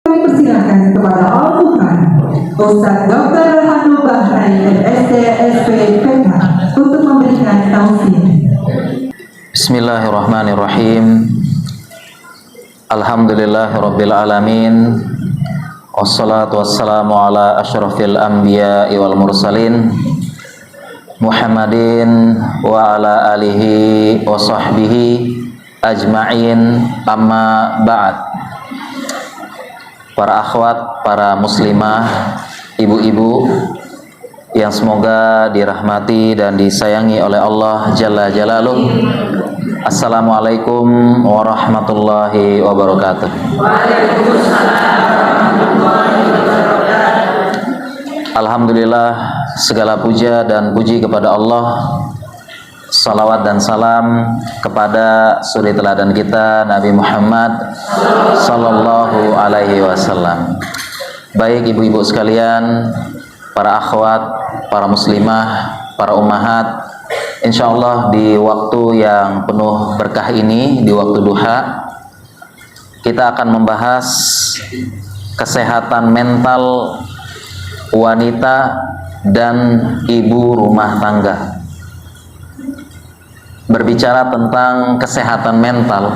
Kami persilakan kepada Al-Quran Ustaz Dr. Hanu Bahrain SDSPPK untuk memberikan tausiah. Bismillahirrahmanirrahim. Alhamdulillahirabbil alamin. Wassalatu wassalamu ala asyrafil anbiya'i wal mursalin Muhammadin wa ala alihi wa sahbihi ajma'in, amma ba'd. Para akhwat, para muslimah, ibu-ibu yang semoga dirahmati dan disayangi oleh Allah Jalla Jalaluh. Assalamualaikum warahmatullahi wabarakatuh. Alhamdulillah, segala puja dan puji kepada Allah. Salawat dan salam kepada suri teladan kita Nabi Muhammad sallallahu alaihi wasallam. Baik ibu-ibu sekalian, para akhwat, para muslimah, para ummahat, insyaallah di waktu yang penuh berkah ini, di waktu duha, kita akan membahas kesehatan mental wanita dan ibu rumah tangga. Berbicara tentang kesehatan mental,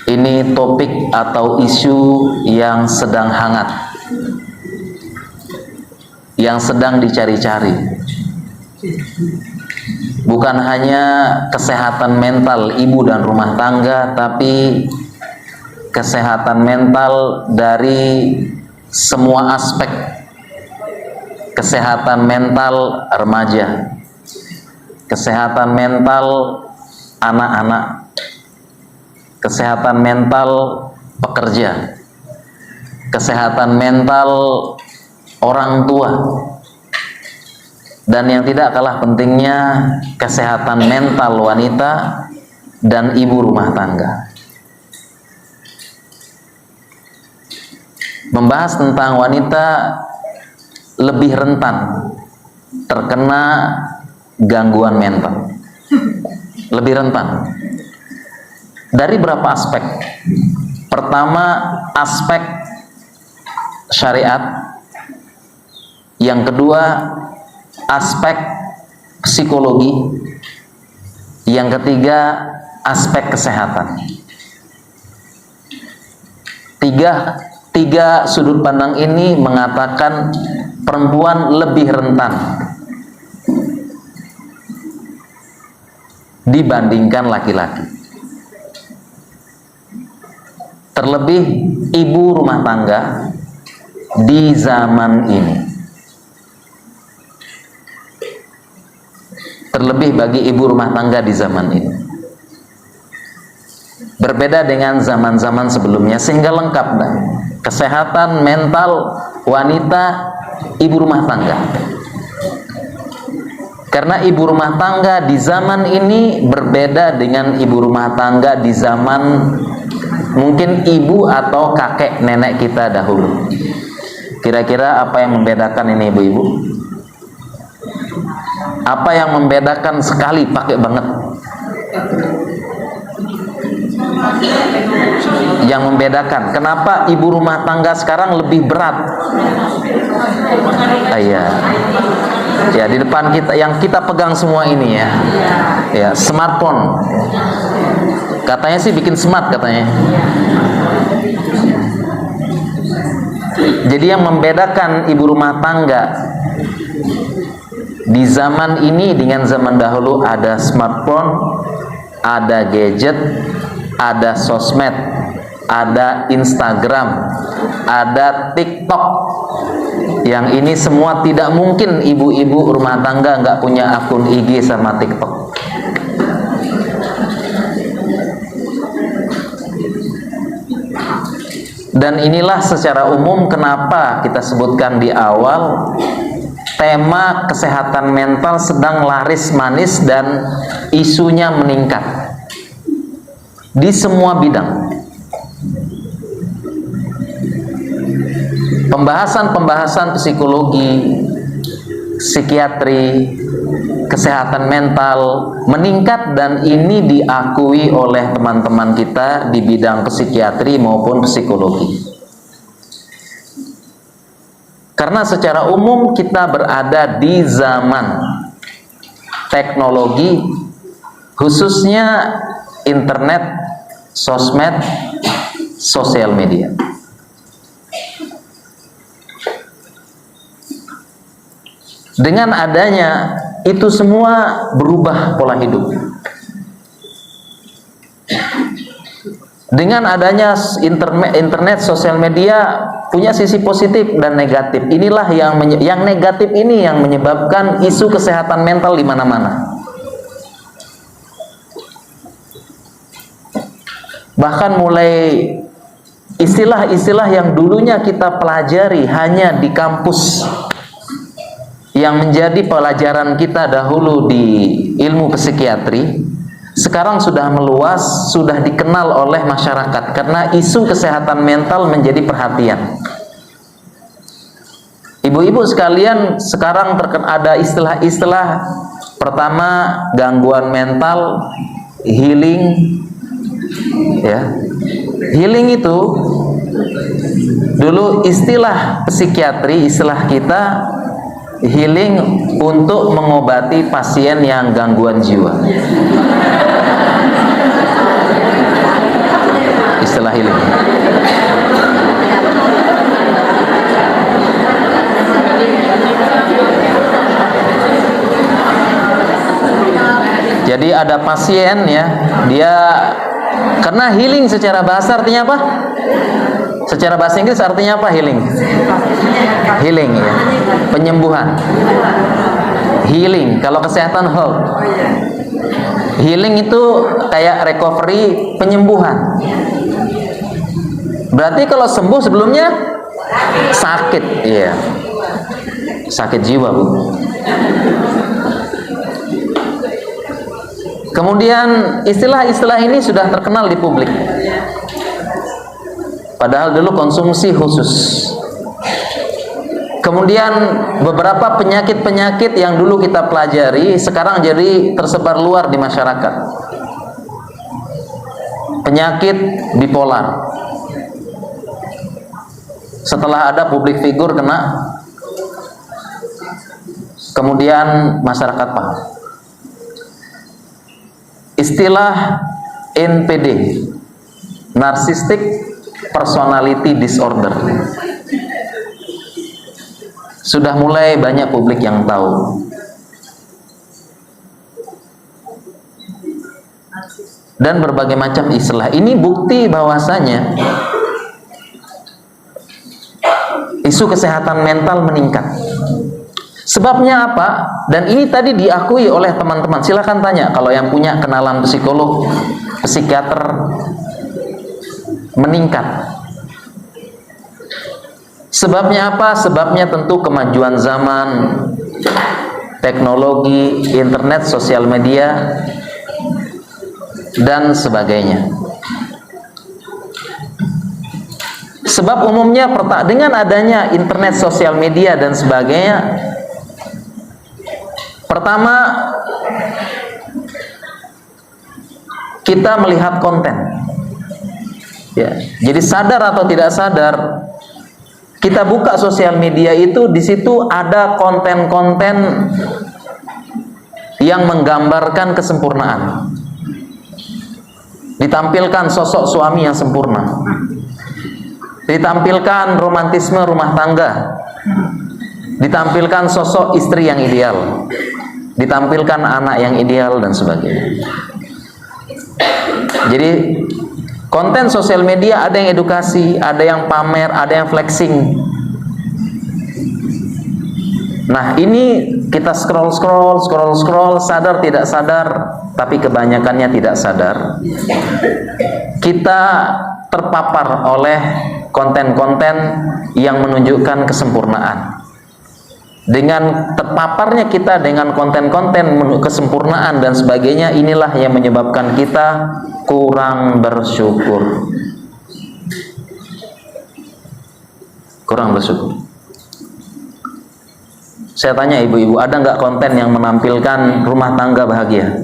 ini topik atau isu yang sedang hangat, yang sedang dicari-cari. Bukan hanya kesehatan mental ibu dan rumah tangga, tapi kesehatan mental dari semua aspek. Kesehatan mental remaja, kesehatan mental anak-anak, kesehatan mental pekerja, kesehatan mental orang tua, dan yang tidak kalah pentingnya kesehatan mental wanita dan ibu rumah tangga. Membahas tentang wanita lebih rentan terkena gangguan mental, lebih rentan dari berapa aspek. Pertama, aspek syariat. Yang kedua, aspek psikologi. Yang ketiga, aspek kesehatan. Tiga sudut pandang ini mengatakan perempuan lebih rentan dibandingkan laki-laki. Terlebih ibu rumah tangga di zaman ini. Terlebih bagi ibu rumah tangga di zaman ini. Berbeda dengan zaman-zaman sebelumnya, sehingga lengkap dah. Kesehatan mental wanita ibu rumah tangga. Karena ibu rumah tangga di zaman ini berbeda dengan ibu rumah tangga di zaman mungkin ibu atau kakek nenek kita dahulu. Kira-kira apa yang membedakan ini ibu-ibu? Apa yang membedakan sekali, pakai banget? Yang membedakan, kenapa ibu rumah tangga sekarang lebih berat? Iya. Ya, di depan kita yang kita pegang semua ini ya. Ya, smartphone. Katanya sih bikin smart katanya. Jadi yang membedakan ibu rumah tangga di zaman ini dengan zaman dahulu, ada smartphone, ada gadget, ada sosmed, ada Instagram, ada TikTok. Yang ini semua tidak mungkin ibu-ibu rumah tangga nggak punya akun IG sama TikTok. Dan inilah secara umum kenapa kita sebutkan di awal, tema kesehatan mental sedang laris manis dan isunya meningkat di semua bidang. Pembahasan-pembahasan psikologi, psikiatri, kesehatan mental meningkat, dan ini diakui oleh teman-teman kita di bidang psikiatri maupun psikologi. Karena secara umum kita berada di zaman teknologi, khususnya internet, sosmed, sosial media. Dengan adanya itu semua berubah pola hidup. Dengan adanya internet, sosial media punya sisi positif dan negatif. Inilah yang negatif ini yang menyebabkan isu kesehatan mental di mana-mana. Bahkan mulai istilah-istilah yang dulunya kita pelajari hanya di kampus, yang menjadi pelajaran kita dahulu di ilmu psikiatri, sekarang sudah meluas, sudah dikenal oleh masyarakat karena isu kesehatan mental menjadi perhatian. Ibu-ibu sekalian, sekarang ada istilah-istilah, pertama gangguan mental, healing, ya. Healing itu dulu istilah psikiatri, istilah kita healing untuk mengobati pasien yang gangguan jiwa. Istilah healing. Jadi ada pasien ya, dia karena healing secara bahasa artinya apa? Secara bahasa Inggris artinya apa healing? Healing ya, penyembuhan. Healing, kalau kesehatan health. Healing itu kayak recovery, penyembuhan. Berarti kalau sembuh sebelumnya sakit, iya. Sakit jiwa, Bu. Kemudian istilah-istilah ini sudah terkenal di publik. Padahal dulu konsumsi khusus. Kemudian beberapa penyakit-penyakit yang dulu kita pelajari sekarang jadi tersebar luar di masyarakat. Penyakit bipolar. Setelah ada publik figur kena, kemudian masyarakat paham. Istilah NPD, Narcissistic Personality Disorder, sudah mulai banyak publik yang tahu. Dan berbagai macam istilah. Ini bukti bahwasanya isu kesehatan mental meningkat. Sebabnya apa? Dan ini tadi diakui oleh teman-teman. Silakan tanya kalau yang punya kenalan psikolog, psikiater, meningkat. Sebabnya apa? Sebabnya tentu kemajuan zaman, teknologi, internet, sosial media, dan sebagainya. Sebab umumnya dengan adanya internet, sosial media, dan sebagainya, pertama, kita melihat konten. Ya, jadi sadar atau tidak sadar, kita buka sosial media itu, di situ ada konten-konten yang menggambarkan kesempurnaan. Ditampilkan sosok suami yang sempurna. Ditampilkan romantisme rumah tangga. Ditampilkan sosok istri yang ideal. Ditampilkan anak yang ideal dan sebagainya. Jadi konten sosial media ada yang edukasi, ada yang pamer, ada yang flexing. Nah, ini kita scroll, sadar tidak sadar, tapi kebanyakannya tidak sadar. Kita terpapar oleh konten-konten yang menunjukkan kesempurnaan. Dengan terpaparnya kita dengan konten-konten kesempurnaan dan sebagainya, inilah yang menyebabkan kita kurang bersyukur. Kurang bersyukur. Saya tanya ibu-ibu, ada nggak konten yang menampilkan rumah tangga bahagia?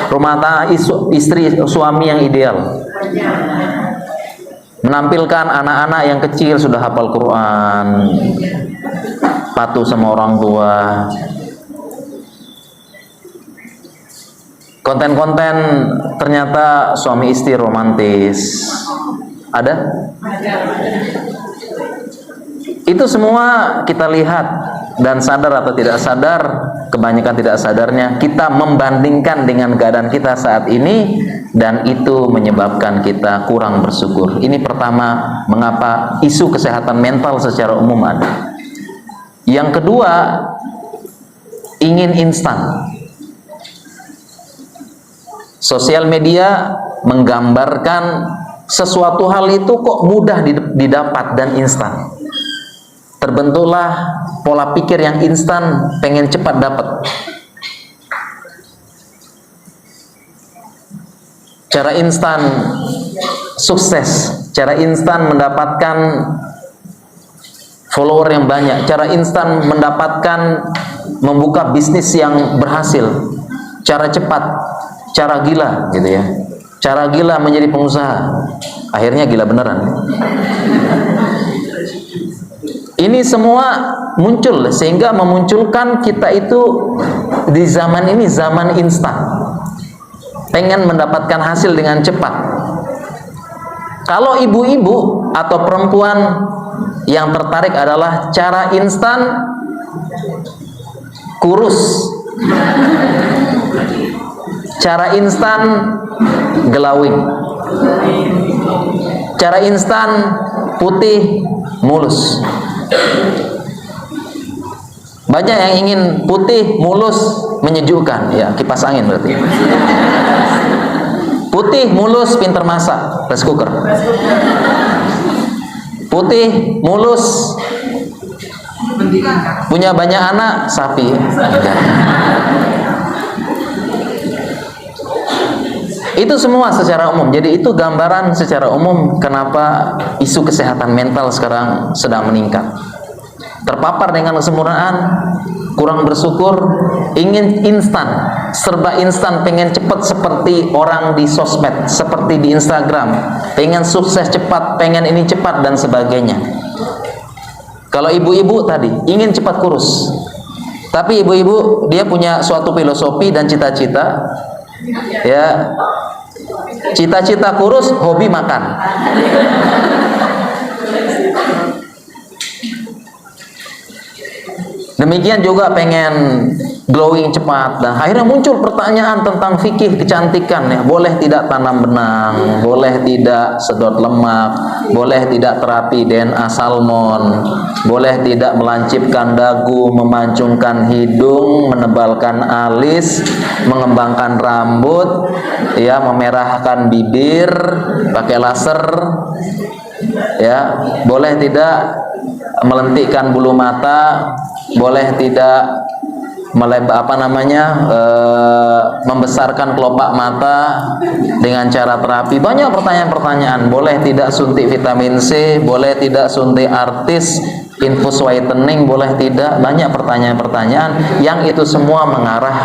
Rumah tangga istri suami yang ideal. menampilkan anak-anak yang kecil sudah hafal Quran, patuh sama orang tua. Konten-konten ternyata suami istri romantis. Ada? Itu semua kita lihat dan sadar atau tidak sadar, kebanyakan tidak sadarnya kita membandingkan dengan keadaan kita saat ini, dan itu menyebabkan kita kurang bersyukur. Ini pertama, mengapa isu kesehatan mental secara umum ada. Yang kedua, ingin instan. Sosial media menggambarkan sesuatu hal itu kok mudah didapat dan instan. Terbentuklah pola pikir yang instan, pengen cepat dapat. Cara instan sukses, cara instan mendapatkan follower yang banyak, cara instan mendapatkan membuka bisnis yang berhasil, cara cepat, cara gila gitu ya. Cara gila menjadi pengusaha, akhirnya gila beneran. Ini semua muncul sehingga memunculkan kita itu di zaman ini zaman instan, pengen mendapatkan hasil dengan cepat. Kalau ibu-ibu atau perempuan yang tertarik adalah cara instan kurus, cara instan glowing, cara instan putih mulus. Banyak yang ingin putih mulus menyejukkan, ya kipas angin berarti. Putih mulus pinter masak, rice cooker. Putih mulus punya banyak anak, sapi. Itu semua secara umum. Jadi itu gambaran secara umum kenapa isu kesehatan mental sekarang sedang meningkat. Terpapar dengan kesempurnaan, kurang bersyukur, ingin instan, serba instan, pengen cepat seperti orang di sosmed, seperti di Instagram, pengen sukses cepat, pengen ini cepat dan sebagainya. Kalau ibu-ibu tadi ingin cepat kurus, tapi ibu-ibu dia punya suatu filosofi dan cita-cita, ya, cita-cita kurus, hobi makan. Demikian juga pengen glowing cepat, dan akhirnya muncul pertanyaan tentang fikih kecantikan, ya. Boleh tidak tanam benang, boleh tidak sedot lemak, boleh tidak terapi DNA salmon, boleh tidak melancipkan dagu, memancungkan hidung, menebalkan alis, mengembangkan rambut, ya, memerahkan bibir, pakai laser, ya, boleh tidak melentikkan bulu mata, boleh tidak membesarkan kelopak mata dengan cara terapi. Banyak pertanyaan-pertanyaan. Boleh tidak suntik vitamin C, boleh tidak suntik artis, infus whitening, boleh tidak. Banyak pertanyaan-pertanyaan yang itu semua mengarah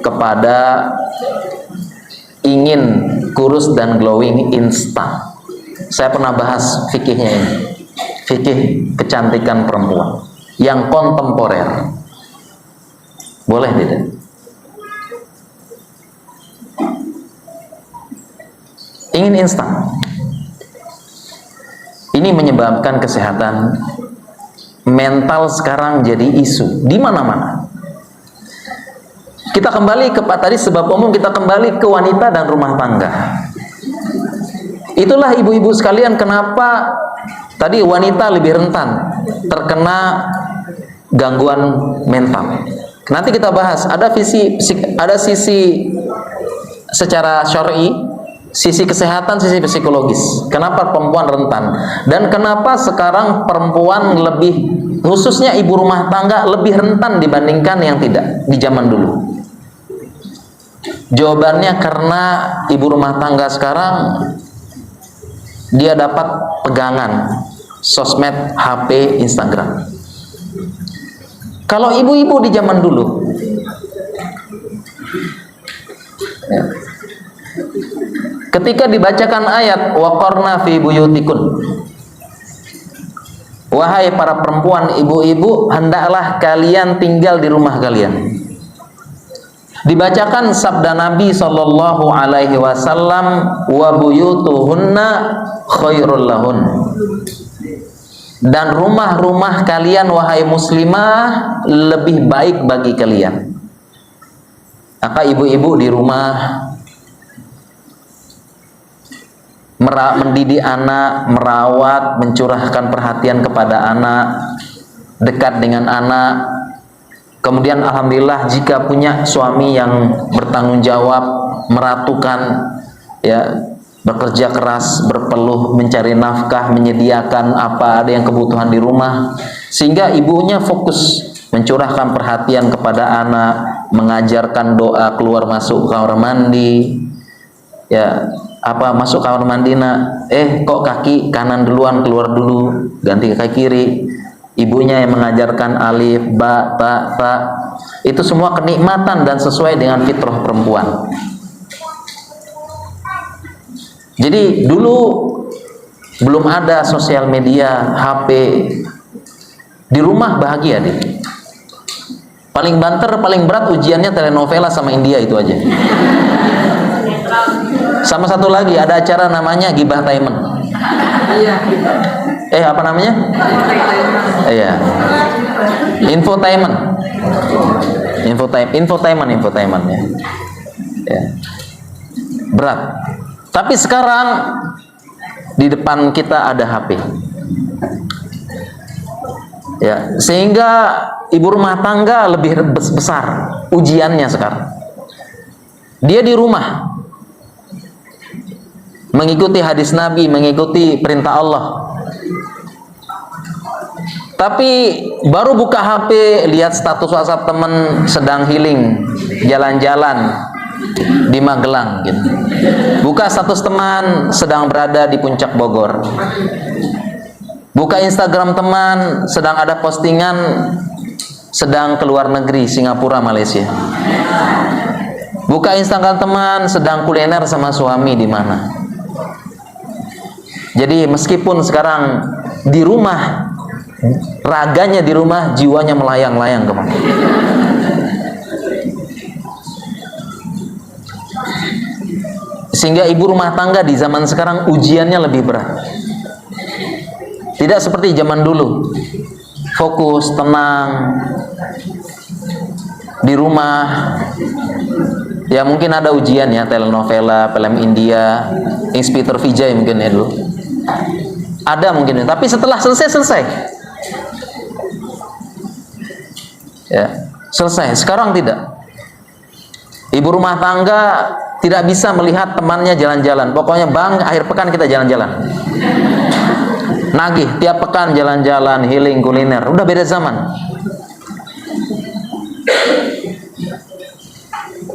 kepada ingin kurus dan glowing instan. Saya pernah bahas fikihnya ini, fikih kecantikan perempuan yang kontemporer. Boleh tidak? Ingin instan. Ini menyebabkan kesehatan mental sekarang jadi isu di mana-mana. Kita kembali ke tadi sebab umum, kita kembali ke wanita dan rumah tangga. Itulah ibu-ibu sekalian kenapa tadi wanita lebih rentan terkena gangguan mental. Nanti kita bahas, ada sisi secara syar'i, sisi kesehatan, sisi psikologis. Kenapa perempuan rentan? Dan kenapa sekarang perempuan lebih, khususnya ibu rumah tangga, lebih rentan dibandingkan yang tidak di zaman dulu? Jawabannya karena ibu rumah tangga sekarang dia dapat pegangan sosmed, HP, Instagram. Kalau ibu-ibu di zaman dulu, ya, ketika dibacakan ayat waqarna fi buyutikun, wahai para perempuan, ibu-ibu, hendaklah kalian tinggal di rumah kalian. Dibacakan sabda Nabi sallallahu alaihi wasallam, wa buyutuhunna khairul lahun. Dan rumah-rumah kalian wahai muslimah lebih baik bagi kalian. Maka ibu-ibu di rumah mendidik anak, merawat, mencurahkan perhatian kepada anak, dekat dengan anak. Kemudian alhamdulillah jika punya suami yang bertanggung jawab, meratukan, ya, bekerja keras, berpeluh, mencari nafkah, menyediakan apa ada yang kebutuhan di rumah, sehingga ibunya fokus mencurahkan perhatian kepada anak, mengajarkan doa keluar masuk kamar mandi, ya, apa masuk kamar mandi nak, kok kaki kanan duluan, keluar dulu, ganti ke kaki kiri. Ibunya yang mengajarkan alif, ba, ta, ta. Itu semua kenikmatan dan sesuai dengan fitrah perempuan. Jadi dulu belum ada sosial media, HP. Di rumah bahagia deh. Paling banter, paling berat ujiannya telenovela sama India itu aja. Sama satu lagi ada acara namanya Gibah Taiman. Apa namanya? Iya. Infotainment ya. Ya. Berat. Tapi sekarang di depan kita ada HP. Ya, sehingga ibu rumah tangga lebih besar ujiannya sekarang. Dia di rumah mengikuti hadis Nabi, mengikuti perintah Allah. Tapi baru buka HP, lihat status WhatsApp teman sedang healing, jalan-jalan di Magelang gitu. Buka status teman sedang berada di puncak Bogor. Buka Instagram teman sedang ada postingan sedang keluar negeri, Singapura, Malaysia. Buka Instagram teman sedang kuliner sama suami di mana. Jadi meskipun sekarang di rumah, raganya di rumah, jiwanya melayang-layang kemana. Sehingga ibu rumah tangga di zaman sekarang ujiannya lebih berat. Tidak seperti zaman dulu, fokus, tenang di rumah. Ya mungkin ada ujian ya, telenovela, film India, Inspektur Vijay mungkin ya dulu. Ada mungkin, tapi setelah selesai. Ya, selesai. Sekarang tidak. Ibu rumah tangga tidak bisa melihat temannya jalan-jalan. Pokoknya bang, akhir pekan kita jalan-jalan. Nagih, tiap pekan jalan-jalan, healing, kuliner. Udah beda zaman.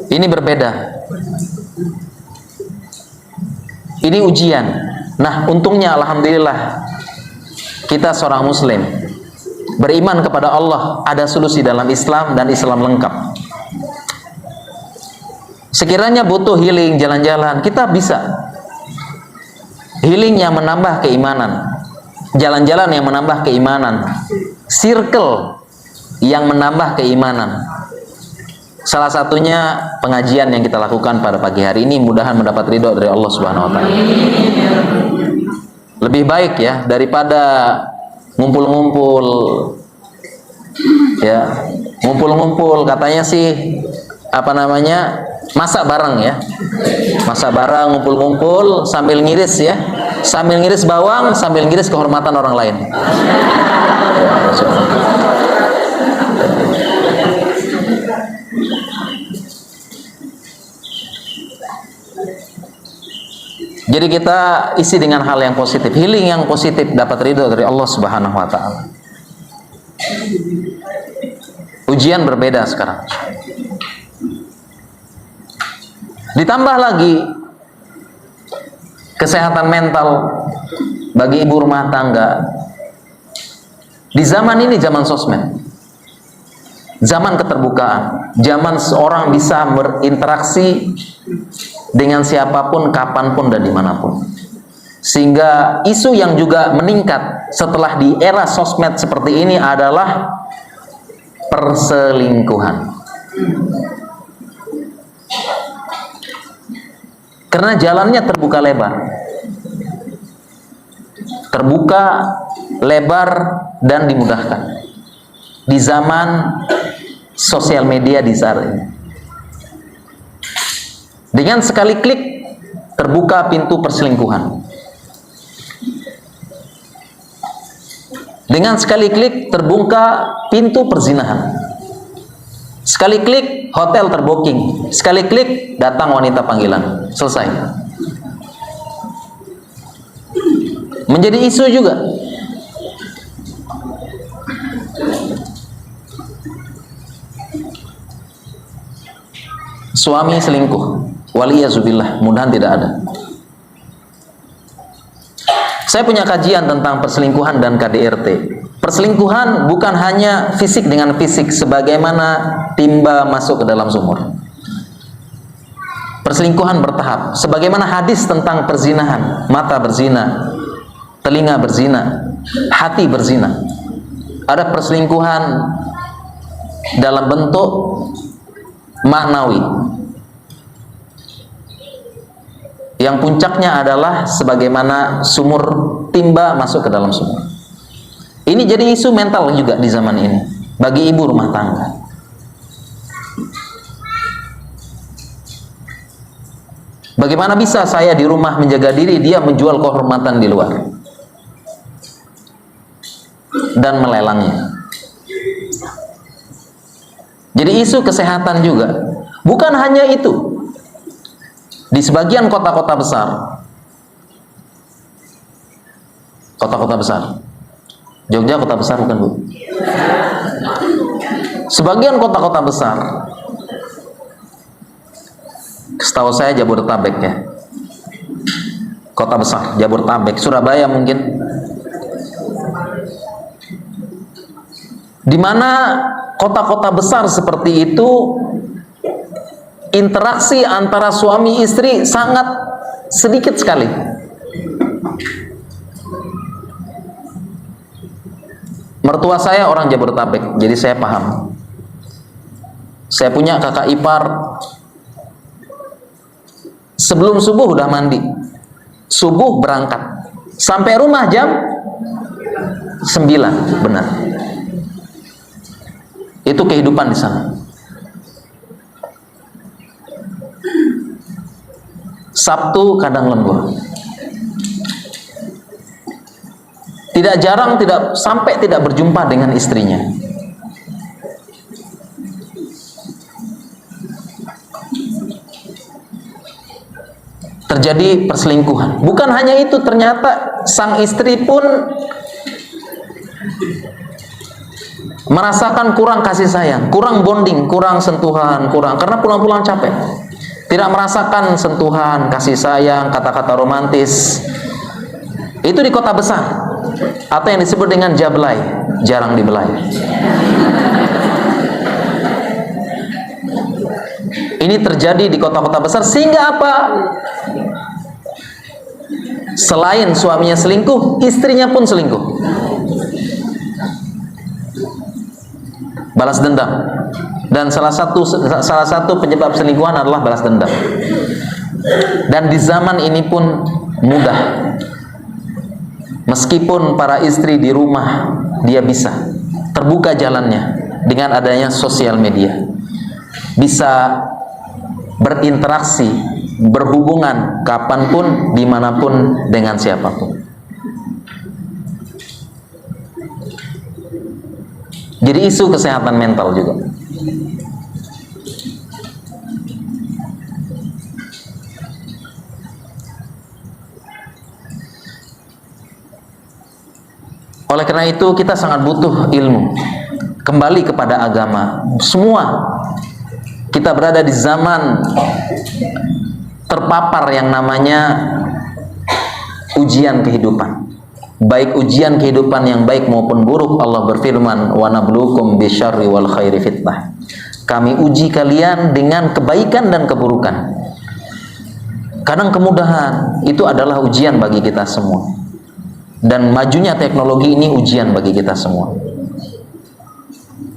Ini berbeda. Ini ujian. Nah, untungnya alhamdulillah kita seorang muslim beriman kepada Allah, ada solusi dalam Islam dan Islam lengkap. Sekiranya butuh healing, jalan-jalan, kita bisa. Healing yang menambah keimanan, jalan-jalan yang menambah keimanan, circle yang menambah keimanan. Salah satunya pengajian yang kita lakukan pada pagi hari ini, mudahan mendapat ridho dari Allah Subhanahu wa taala. Lebih baik ya daripada ngumpul-ngumpul. Ya, ngumpul-ngumpul katanya sih apa namanya? Masak bareng ya. Masak bareng, ngumpul-ngumpul sambil ngiris ya. Sambil ngiris bawang, sambil ngiris kehormatan orang lain. Jadi kita isi dengan hal yang positif, healing yang positif, dapat ridho dari Allah Subhanahu wa taala. Ujian berbeda sekarang. Ditambah lagi kesehatan mental bagi ibu rumah tangga. Di zaman ini zaman sosmed, zaman keterbukaan, zaman seorang bisa berinteraksi dengan siapapun, kapanpun, dan dimanapun. Sehingga isu yang juga meningkat setelah di era sosmed seperti ini adalah perselingkuhan. Karena jalannya terbuka lebar. Terbuka lebar dan dimudahkan di zaman sosial media di saat ini. Dengan sekali klik terbuka pintu perselingkuhan. Dengan sekali klik terbuka pintu perzinahan. Sekali klik hotel terbooking. Sekali klik datang wanita panggilan. Selesai. Menjadi isu juga. Suami selingkuh. Waliyazubillah, mudahan tidak ada. Saya punya kajian tentang perselingkuhan dan KDRT. Perselingkuhan bukan hanya fisik dengan fisik, sebagaimana timba masuk ke dalam sumur. Perselingkuhan bertahap, sebagaimana hadis tentang perzinahan. Mata berzina, telinga berzina, hati berzina. Ada perselingkuhan dalam bentuk maknawi, yang puncaknya adalah sebagaimana sumur, timba masuk ke dalam sumur. Ini jadi isu mental juga di zaman ini bagi ibu rumah tangga. Bagaimana bisa saya di rumah menjaga diri, dia menjual kehormatan di luar dan melelangnya. Jadi isu kesehatan juga. Bukan hanya itu. Di sebagian kota-kota besar, kota-kota besar, Jogja kota besar bukan Bu? Sebagian kota-kota besar, setahu saya Jabodetabek ya, kota besar, Jabodetabek, Surabaya mungkin, di mana kota-kota besar seperti itu interaksi antara suami istri sangat sedikit sekali. Mertua saya orang Jabodetabek, jadi saya paham. Saya punya kakak ipar, sebelum subuh udah mandi, subuh berangkat, sampai rumah jam 9, benar. Itu kehidupan di sana. Sabtu kadang lembur. Tidak jarang sampai tidak berjumpa dengan istrinya. Terjadi perselingkuhan. Bukan hanya itu, ternyata sang istri pun merasakan kurang kasih sayang, kurang bonding, kurang sentuhan, karena pulang-pulang capek. Tidak merasakan sentuhan, kasih sayang, kata-kata romantis. Itu di kota besar, atau yang disebut dengan jablay, jarang dibelai. Ini terjadi di kota-kota besar, sehingga apa? Selain suaminya selingkuh, istrinya pun selingkuh. Balas dendam. Dan salah satu penyebab selingkuhan adalah balas dendam. Dan di zaman ini pun mudah. Meskipun para istri di rumah, dia bisa terbuka jalannya dengan adanya sosial media. Bisa berinteraksi, berhubungan kapanpun, dimanapun, dengan siapapun. Jadi isu kesehatan mental juga. Oleh karena itu kita sangat butuh ilmu. Kembali kepada agama. Semua kita berada di zaman terpapar yang namanya ujian kehidupan. Baik ujian kehidupan yang baik maupun buruk. Allah berfirman, wa nabluukum bisyarri wal khairi fitnah. Kami uji kalian dengan kebaikan dan keburukan. Kadang kemudahan itu adalah ujian bagi kita semua. Dan majunya teknologi ini ujian bagi kita semua.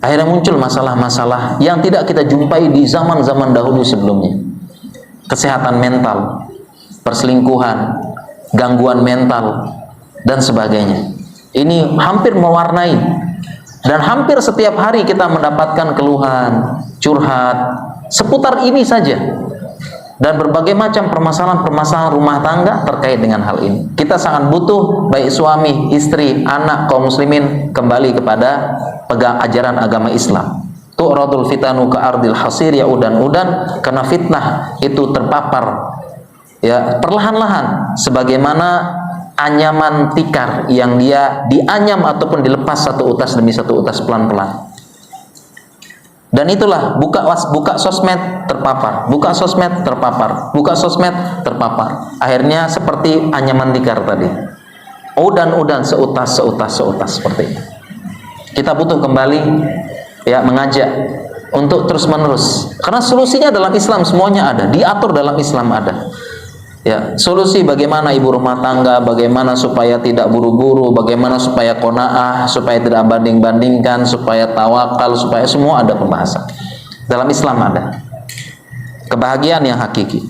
Akhirnya muncul masalah-masalah yang tidak kita jumpai di zaman-zaman dahulu sebelumnya. Kesehatan mental, perselingkuhan, gangguan mental, dan sebagainya. Ini hampir mewarnai. Dan hampir setiap hari kita mendapatkan keluhan, curhat, seputar ini saja. Dan berbagai macam permasalahan-permasalahan rumah tangga terkait dengan hal ini. Kita sangat butuh baik suami, istri, anak, kaum muslimin kembali kepada pegang ajaran agama Islam. Tu'radul fitanu ka ardil hasir ya udan-udan, karena fitnah itu terpapar ya perlahan-lahan sebagaimana anyaman tikar yang dia dianyam ataupun dilepas satu utas demi satu utas pelan-pelan. Dan itulah buka sosmed terpapar, buka sosmed terpapar, buka sosmed terpapar. Akhirnya seperti anyaman tikar tadi. Udan-udan seutas seperti itu. Kita butuh kembali ya mengajak untuk terus-menerus. Karena solusinya dalam Islam semuanya ada, diatur dalam Islam ada. Ya, solusi bagaimana ibu rumah tangga, bagaimana supaya tidak buru-buru, bagaimana supaya qanaah, supaya tidak banding-bandingkan, supaya tawakal, supaya semua ada pembahasan. Dalam Islam ada. Kebahagiaan yang hakiki.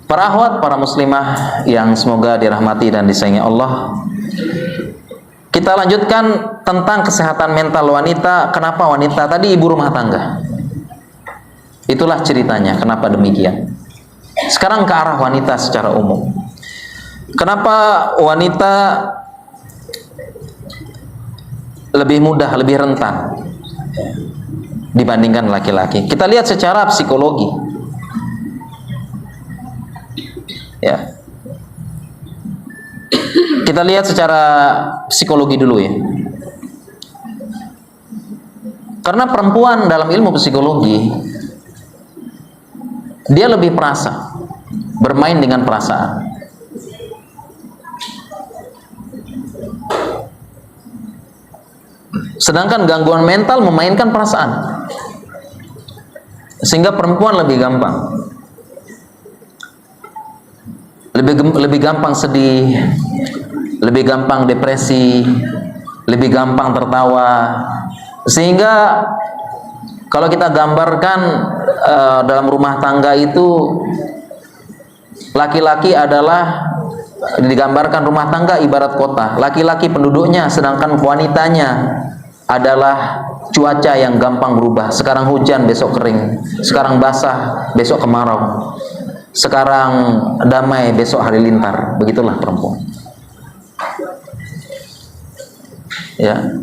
Para akhwat, para muslimah yang semoga dirahmati dan disayangi Allah. Kita lanjutkan tentang kesehatan mental wanita. Kenapa wanita? Tadi ibu rumah tangga. Itulah ceritanya, kenapa demikian. Sekarang ke arah wanita secara umum. Kenapa wanita lebih mudah, lebih rentan dibandingkan laki-laki? Kita lihat secara psikologi. Ya. Kita lihat secara psikologi dulu ya. Karena perempuan dalam ilmu psikologi dia lebih perasa, bermain dengan perasaan. Sedangkan gangguan mental memainkan perasaan. Sehingga perempuan lebih gampang. Lebih gampang sedih, lebih gampang depresi, lebih gampang tertawa. Sehingga kalau kita gambarkan dalam rumah tangga itu laki-laki adalah digambarkan rumah tangga ibarat kota. Laki-laki penduduknya, sedangkan wanitanya adalah cuaca yang gampang berubah. Sekarang hujan, besok kering. Sekarang basah, besok kemarau. Sekarang damai, besok halilintar. Begitulah perempuan. Ya.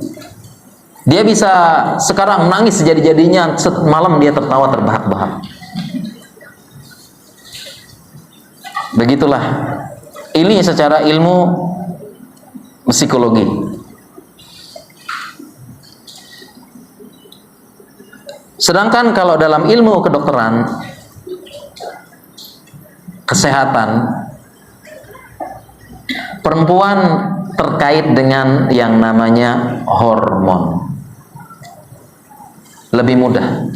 Dia bisa sekarang menangis sejadi-jadinya, malam dia tertawa terbahak-bahak. Begitulah. Ini secara ilmu psikologi. Sedangkan kalau dalam ilmu kedokteran, kesehatan, perempuan terkait dengan yang namanya hormon. Lebih mudah.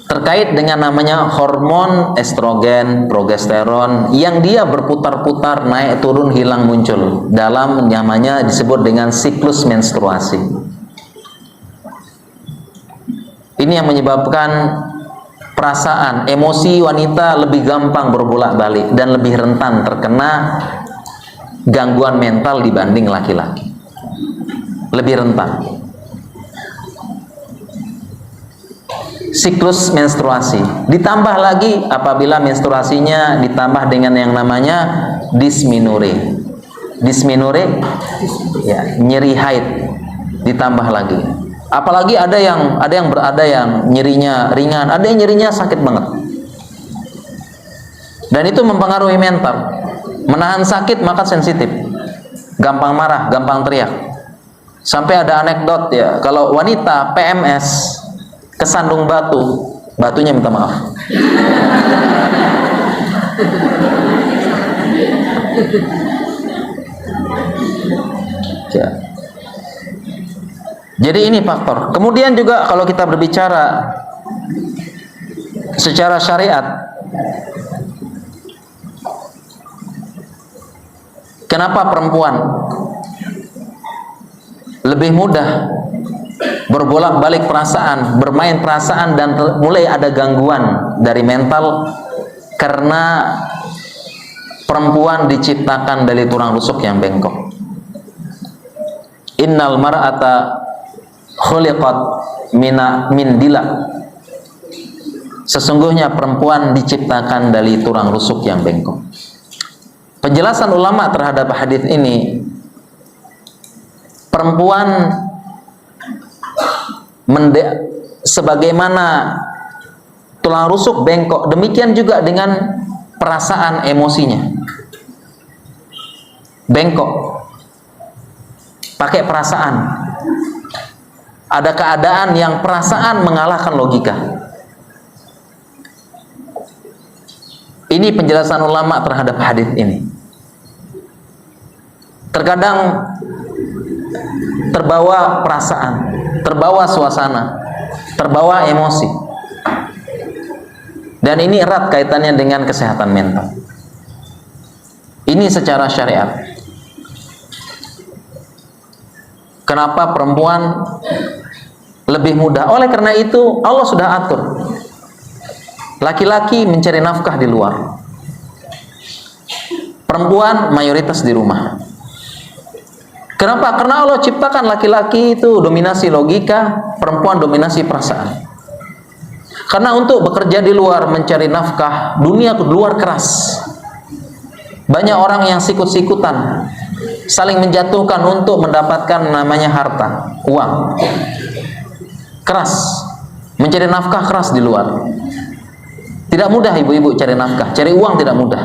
Terkait dengan namanya hormon estrogen, progesteron yang dia berputar-putar, naik turun, hilang muncul dalam namanya disebut dengan siklus menstruasi. Ini yang menyebabkan perasaan, emosi wanita lebih gampang berbolak-balik dan lebih rentan terkena gangguan mental dibanding laki-laki. Lebih rentan. Siklus menstruasi. Ditambah lagi apabila menstruasinya ditambah dengan yang namanya dysmenorrhea. Dysmenorrhea ya, nyeri haid ditambah lagi. Apalagi ada yang nyerinya ringan, ada yang nyerinya sakit banget. Dan itu mempengaruhi mental. Menahan sakit maka sensitif, gampang marah, gampang teriak. Sampai ada anekdot ya, kalau wanita PMS kesandung batu, batunya minta maaf. Ya. Jadi ini faktor. Kemudian juga kalau kita berbicara secara syariat, kenapa perempuan lebih mudah berbolak-balik perasaan, bermain perasaan, dan mulai ada gangguan dari mental? Karena perempuan diciptakan dari tulang rusuk yang bengkok. Innal mar'ata khuliqat min dila. Sesungguhnya perempuan diciptakan dari tulang rusuk yang bengkok. Penjelasan ulama terhadap hadis ini, perempuan sebagaimana tulang rusuk bengkok, demikian juga dengan perasaan emosinya bengkok, pakai perasaan. Ada keadaan yang perasaan mengalahkan logika. Ini penjelasan ulama terhadap hadis ini. Terkadang terbawa perasaan, terbawa suasana, terbawa emosi, dan ini erat kaitannya dengan kesehatan mental. Ini secara syariat. Kenapa perempuan lebih mudah? Oleh karena itu Allah sudah atur laki-laki mencari nafkah di luar, perempuan mayoritas di rumah. Kenapa? Karena Allah ciptakan laki-laki itu dominasi logika, perempuan dominasi perasaan. Karena untuk bekerja di luar mencari nafkah, dunia luar keras. Banyak orang yang sikut-sikutan, saling menjatuhkan untuk mendapatkan namanya harta, uang. Keras, mencari nafkah keras di luar. Tidak mudah ibu-ibu cari nafkah, cari uang tidak mudah.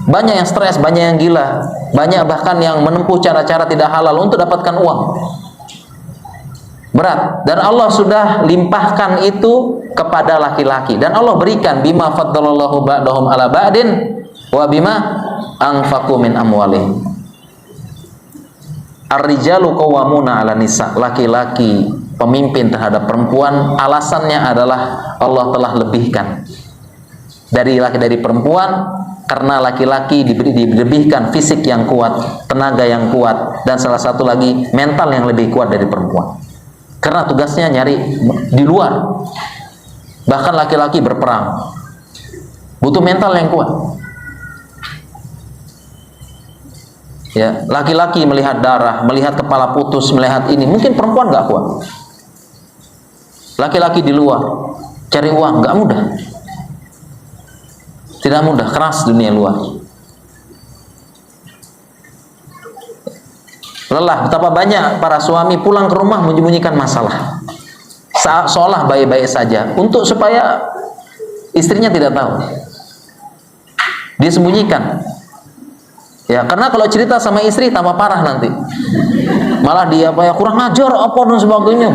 Banyak yang stres, banyak yang gila, banyak bahkan yang menempuh cara-cara tidak halal untuk dapatkan uang. Berat, dan Allah sudah limpahkan itu kepada laki-laki, dan Allah berikan bima faddalallahu ba'dahum ala ba'din wa bima anfaqu min amwalihim. Ar-rijalu qawwamuna 'ala nisa. Laki-laki pemimpin terhadap perempuan. Alasannya adalah Allah telah lebihkan dari perempuan, karena laki-laki dilebihkan fisik yang kuat, tenaga yang kuat, dan salah satu lagi mental yang lebih kuat dari perempuan. Karena tugasnya nyari di luar. Bahkan laki-laki berperang, butuh mental yang kuat. Ya, laki-laki melihat darah, melihat kepala putus, melihat ini, mungkin perempuan nggak kuat. Laki-laki di luar cari uang nggak mudah, tidak mudah, keras dunia luar. Lelah. Betapa banyak para suami pulang ke rumah menyembunyikan masalah, seolah baik-baik saja, untuk supaya istrinya tidak tahu. Dia sembunyikan. Ya, karena kalau cerita sama istri tambah parah nanti. Malah dia kurang ajar apa dan sebagainya.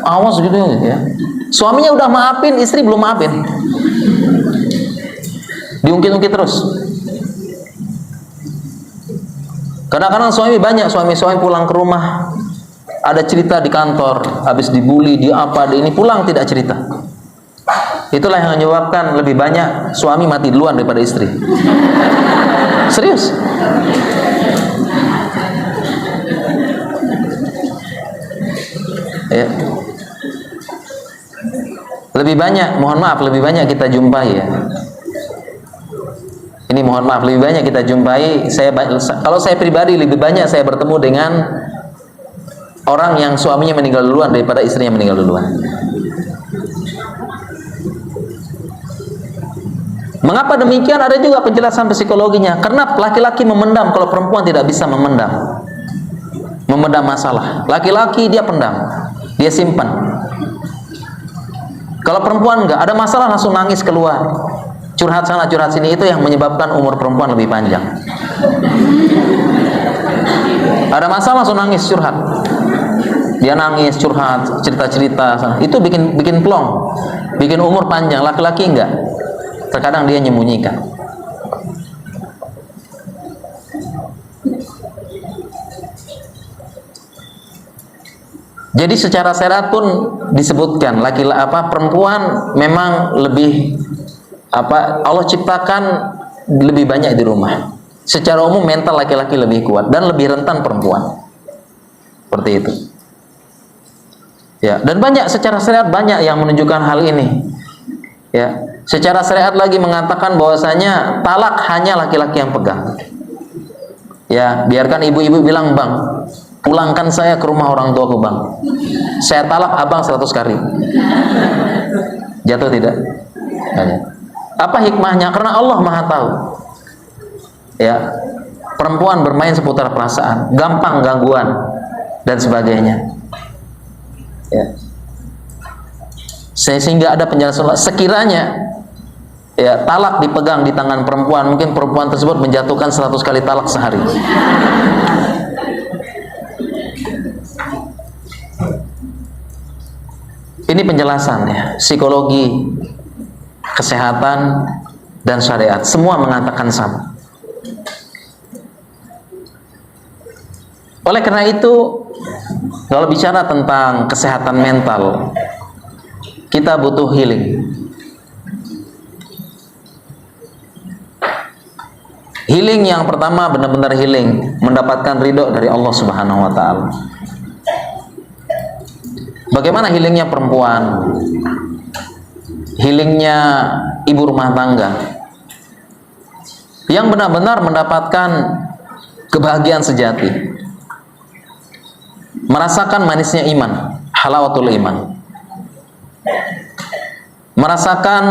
Awas gitu ya. Suaminya udah maafin, istri belum maafin. Diungkit-ungkit terus. Kadang-kadang suami pulang ke rumah, ada cerita di kantor, habis dibully, di apa, di ini, pulang tidak cerita. Itulah yang menyebabkan lebih banyak suami mati duluan daripada istri. Serius. Ya. Lebih banyak, mohon maaf, lebih banyak kita jumpai ya. Ini mohon maaf, lebih banyak kita jumpai. Kalau saya pribadi lebih banyak saya bertemu dengan orang yang suaminya meninggal duluan daripada istrinya meninggal duluan. Mengapa demikian? Ada juga penjelasan psikologinya. Karena laki-laki memendam kalau perempuan tidak bisa memendam masalah. Laki-laki dia pendam, dia simpan. Kalau perempuan enggak, ada masalah langsung nangis keluar, curhat sana curhat sini. Itu yang menyebabkan umur perempuan lebih panjang. Ada masalah langsung nangis, curhat. Dia nangis, curhat, cerita-cerita. Itu bikin plong, bikin umur panjang. Laki-laki enggak. Terkadang dia menyembunyikan. Jadi secara syariat pun disebutkan perempuan memang lebih Allah ciptakan lebih banyak di rumah. Secara umum mental laki-laki lebih kuat dan lebih rentan perempuan. Seperti itu. Ya, dan secara syariat banyak yang menunjukkan hal ini. Ya, secara syariat lagi mengatakan bahwasanya talak hanya laki-laki yang pegang. Ya, biarkan ibu-ibu bilang, "Bang, pulangkan saya ke rumah orang tuaku, Bang. Saya talak abang 100 kali." Jatuh tidak? Apa hikmahnya? Karena Allah Maha tahu. Ya, perempuan bermain seputar perasaan, gampang gangguan dan sebagainya. Ya. Sehingga ada penjelasan sekiranya ya talak dipegang di tangan perempuan, mungkin perempuan tersebut menjatuhkan 100 kali talak sehari. Ini penjelasan ya, psikologi, kesehatan, dan syariat semua mengatakan sama. Oleh karena itu, kalau bicara tentang kesehatan mental, kita butuh healing. Healing yang pertama benar-benar healing, mendapatkan ridho dari Allah Subhanahu wa taala. Bagaimana healingnya perempuan? Healingnya ibu rumah tangga yang benar-benar mendapatkan kebahagiaan sejati, merasakan manisnya iman, halawatul iman, merasakan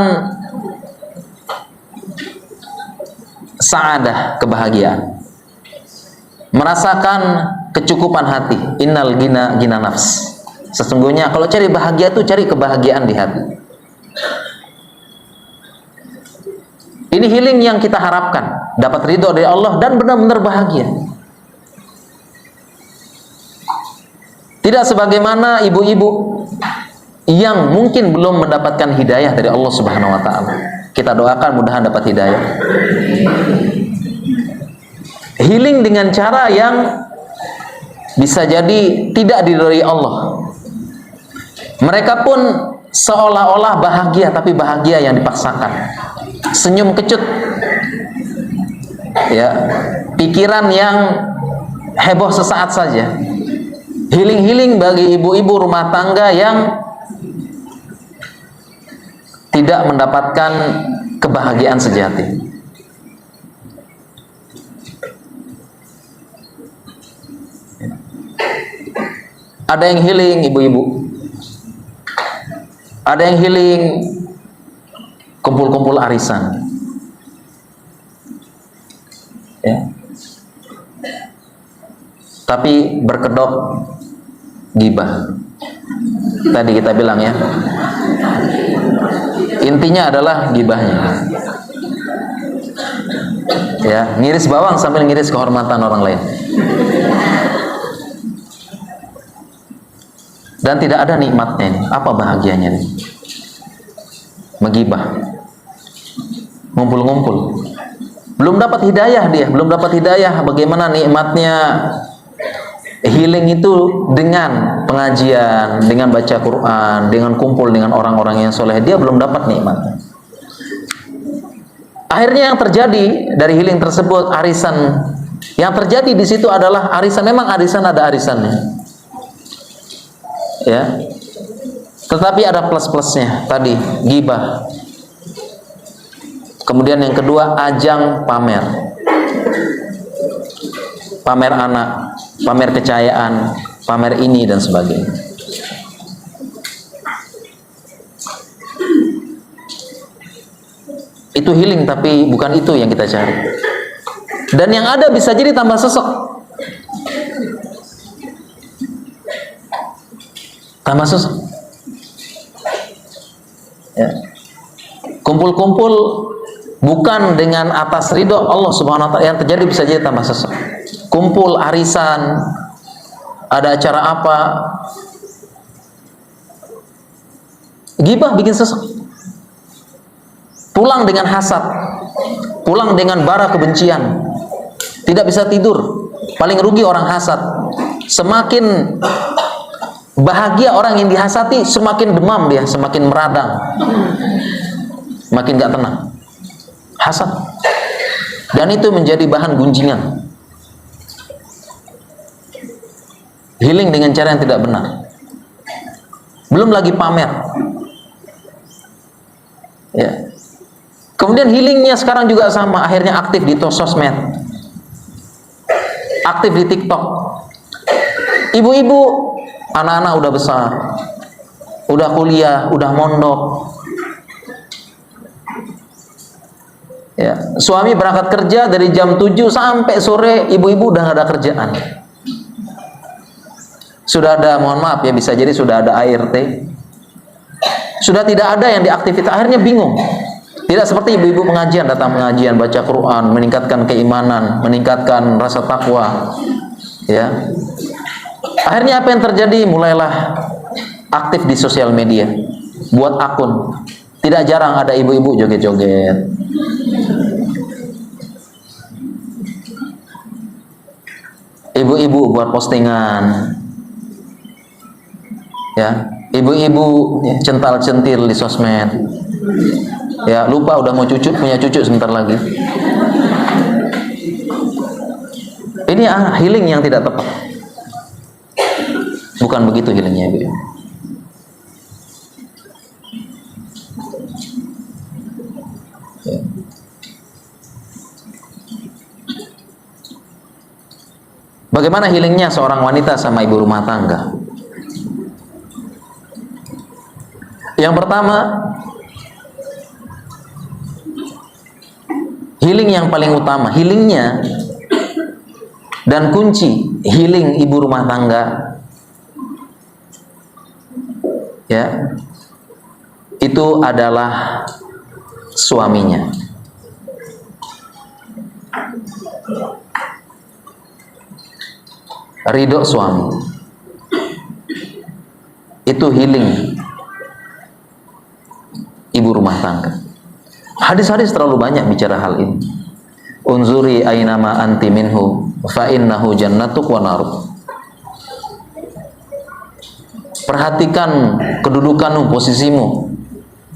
sa'adah, kebahagiaan, merasakan kecukupan hati, innal gina gina nafs. Sesungguhnya kalau cari bahagia itu cari kebahagiaan di hati. Ini healing yang kita harapkan, dapat ridho dari Allah dan benar-benar bahagia. Tidak sebagaimana ibu-ibu yang mungkin belum mendapatkan hidayah dari Allah Subhanahu wa taala. Kita doakan mudahan dapat hidayah. Healing dengan cara yang bisa jadi tidak diridhoi Allah. Mereka pun seolah-olah bahagia, tapi bahagia yang dipaksakan. Senyum kecut, ya, pikiran yang heboh sesaat saja. Healing bagi ibu-ibu rumah tangga yang tidak mendapatkan kebahagiaan sejati. Ada yang healing ibu-ibu, ada yang healing kumpul-kumpul arisan, ya, tapi berkedok gibah. Tadi kita bilang ya, intinya adalah gibahnya, ya, ngiris bawang sambil ngiris kehormatan orang lain, dan tidak ada nikmatnya ini. Apa bahagianya nih? Menggibah, ngumpul-ngumpul, belum dapat hidayah dia, belum dapat hidayah. Bagaimana nikmatnya healing itu dengan pengajian, dengan baca Quran, dengan kumpul dengan orang-orang yang soleh. Dia belum dapat nikmatnya. Akhirnya yang terjadi dari healing tersebut, arisan yang terjadi di situ adalah arisan. Memang arisan ada arisannya, ya, tetapi ada plus-plusnya. Tadi gibah, kemudian yang kedua ajang pamer, pamer anak, pamer kecayaan, pamer ini dan sebagainya. Itu healing, tapi bukan itu yang kita cari. Dan yang ada bisa jadi tambah sesek, tambah sesek, ya. Kumpul-kumpul bukan dengan atas ridho Allah Subhanahu wa taala, yang terjadi bisa jadi tambah sesek. Kumpul arisan, ada acara apa, gibah bikin sesek. Pulang dengan hasad, pulang dengan bara kebencian, tidak bisa tidur. Paling rugi orang hasad. Semakin Bahagia orang yang dihasati, semakin demam dia, semakin meradang, makin gak tenang. Hasad. Dan itu menjadi bahan gunjingan. Healing dengan cara yang tidak benar. Belum lagi pamer. Ya. Kemudian healingnya sekarang juga sama, akhirnya aktif di sosmed, aktif di TikTok. Ibu-ibu, anak-anak udah besar, udah kuliah, udah mondok. Ya, suami berangkat kerja dari jam 7 sampai sore, ibu-ibu udah gak ada kerjaan. Sudah ada, mohon maaf ya, bisa jadi sudah ada ART. Sudah tidak ada yang diaktivitas, akhirnya bingung. Tidak seperti ibu-ibu pengajian, datang pengajian, baca Quran, meningkatkan keimanan, meningkatkan rasa takwa. Ya. Akhirnya apa yang terjadi? Mulailah aktif di sosial media, buat akun. Tidak jarang ada ibu-ibu joget-joget. Ibu-ibu buat postingan. Ya, ibu-ibu cental-centil di sosmed. Ya, lupa udah mau punya cucu sebentar lagi. Ini healing yang tidak tepat. Bukan begitu healingnya, Ibu. Ya. Bagaimana healingnya seorang wanita sama ibu rumah tangga? Yang pertama, healing yang paling utama, healingnya dan kunci healing ibu rumah tangga, ya, itu adalah suaminya. Ridho suami, itu healing ibu rumah tangga. Hadis-hadis terlalu banyak bicara hal ini. Unzuri aynama anti minhu fa innahu jannatuk wa naruk. Perhatikan kedudukanmu, posisimu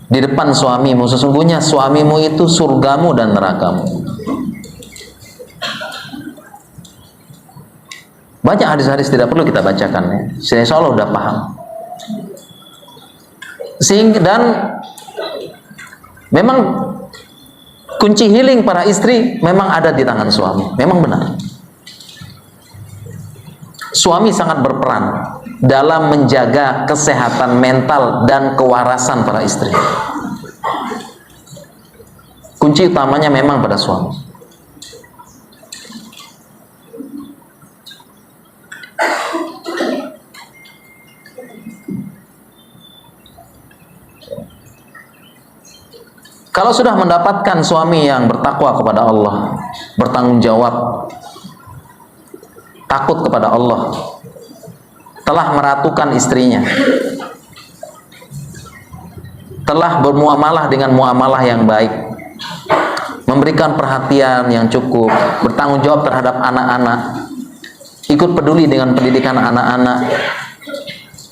di depan suamimu. Sesungguhnya suamimu itu surgamu dan nerakamu. Banyak hadis-hadis tidak perlu kita bacakan ya. Insya Allah udah paham. Dan memang kunci healing para istri memang ada di tangan suami. Memang benar. Suami sangat berperan dalam menjaga kesehatan mental dan kewarasan para istri. Kunci utamanya memang pada suami. Kalau sudah mendapatkan suami yang bertakwa kepada Allah, bertanggung jawab, takut kepada Allah, telah meratukan istrinya, telah bermuamalah dengan muamalah yang baik, memberikan perhatian yang cukup, bertanggung jawab terhadap anak-anak, ikut peduli dengan pendidikan anak-anak,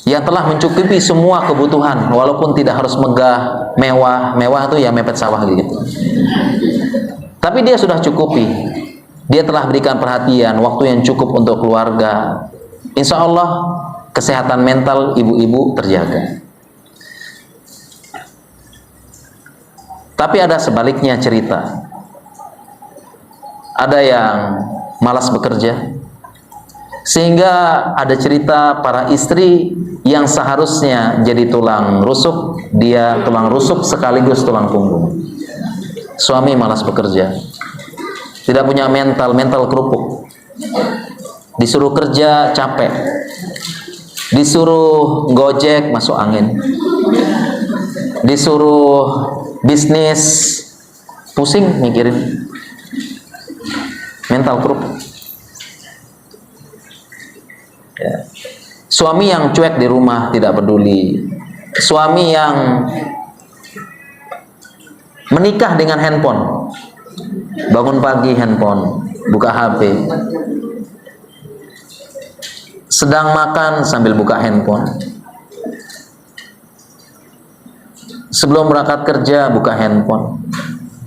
yang telah mencukupi semua kebutuhan walaupun tidak harus megah, mewah itu ya mepet sawah gitu. Tapi dia sudah cukupi. Dia telah berikan perhatian, waktu yang cukup untuk keluarga. Insya Allah kesehatan mental ibu-ibu terjaga. Tapi ada sebaliknya cerita. Ada yang malas bekerja, sehingga ada cerita para istri yang seharusnya jadi tulang rusuk, dia tulang rusuk sekaligus tulang punggung. Suami malas bekerja, tidak punya mental kerupuk, disuruh kerja capek, disuruh gojek masuk angin, disuruh bisnis pusing mikirin, mental kerupuk. Ya. Suami yang cuek di rumah, tidak peduli. Suami yang menikah dengan handphone, bangun pagi handphone, buka HP. sedang makan sambil buka handphone, sebelum berangkat kerja buka handphone,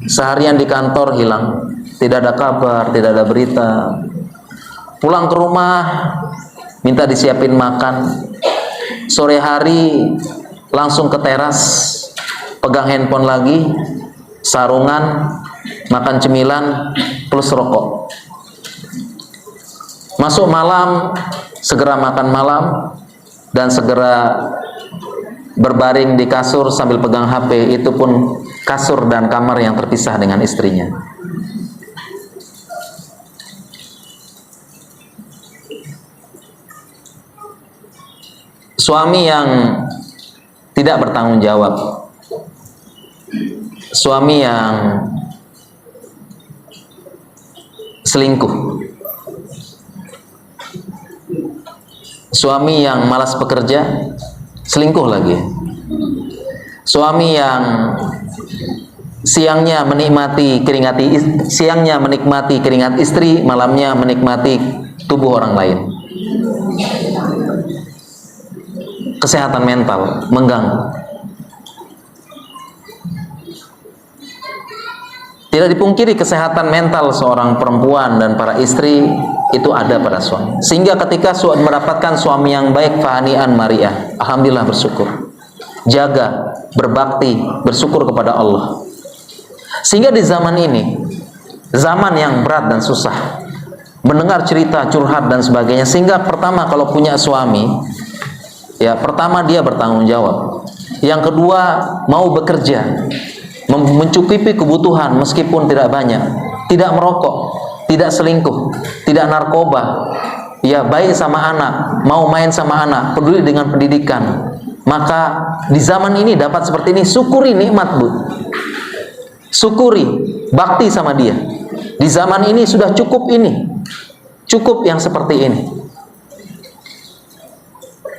seharian di kantor hilang, tidak ada kabar, tidak ada berita, pulang ke rumah minta disiapin makan, sore hari langsung ke teras pegang handphone lagi, sarungan, makan cemilan plus rokok. Masuk malam segera makan malam dan segera berbaring di kasur sambil pegang HP, itu pun kasur dan kamar yang terpisah dengan istrinya. Suami yang tidak bertanggung jawab, suami yang selingkuh, suami yang malas bekerja, selingkuh lagi, suami yang siangnya menikmati keringat istri, malamnya menikmati tubuh orang lain. Kesehatan mental mengganggu. Tidak dipungkiri kesehatan mental seorang perempuan dan para istri itu ada pada suami. Sehingga ketika mendapatkan suami yang baik, fahanian mariah, alhamdulillah, bersyukur. Jaga, berbakti, bersyukur kepada Allah. Sehingga di zaman ini, zaman yang berat dan susah, mendengar cerita curhat dan sebagainya, sehingga pertama kalau punya suami, ya pertama dia bertanggung jawab. Yang kedua mau bekerja, mencukupi kebutuhan meskipun tidak banyak, tidak merokok, tidak selingkuh, tidak narkoba, ya baik sama anak, mau main sama anak, peduli dengan pendidikan. Maka di zaman ini dapat seperti ini, syukuri nikmat, Bu. Syukuri, bakti sama dia. Di zaman ini sudah cukup ini. Cukup yang seperti ini.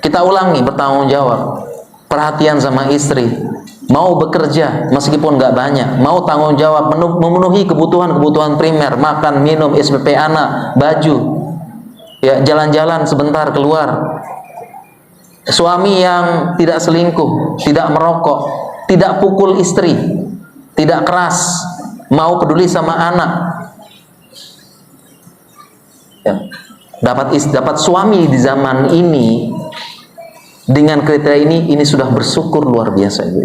Kita ulangi, bertanggung jawab, perhatian sama istri, mau bekerja meskipun nggak banyak, mau tanggung jawab memenuhi kebutuhan primer, makan, minum, SPP anak, baju, ya jalan-jalan sebentar keluar. Suami yang tidak selingkuh, tidak merokok, tidak pukul istri, tidak keras, mau peduli sama anak, ya. Dapat suami di zaman ini dengan kriteria ini sudah bersyukur luar biasa, Ibu.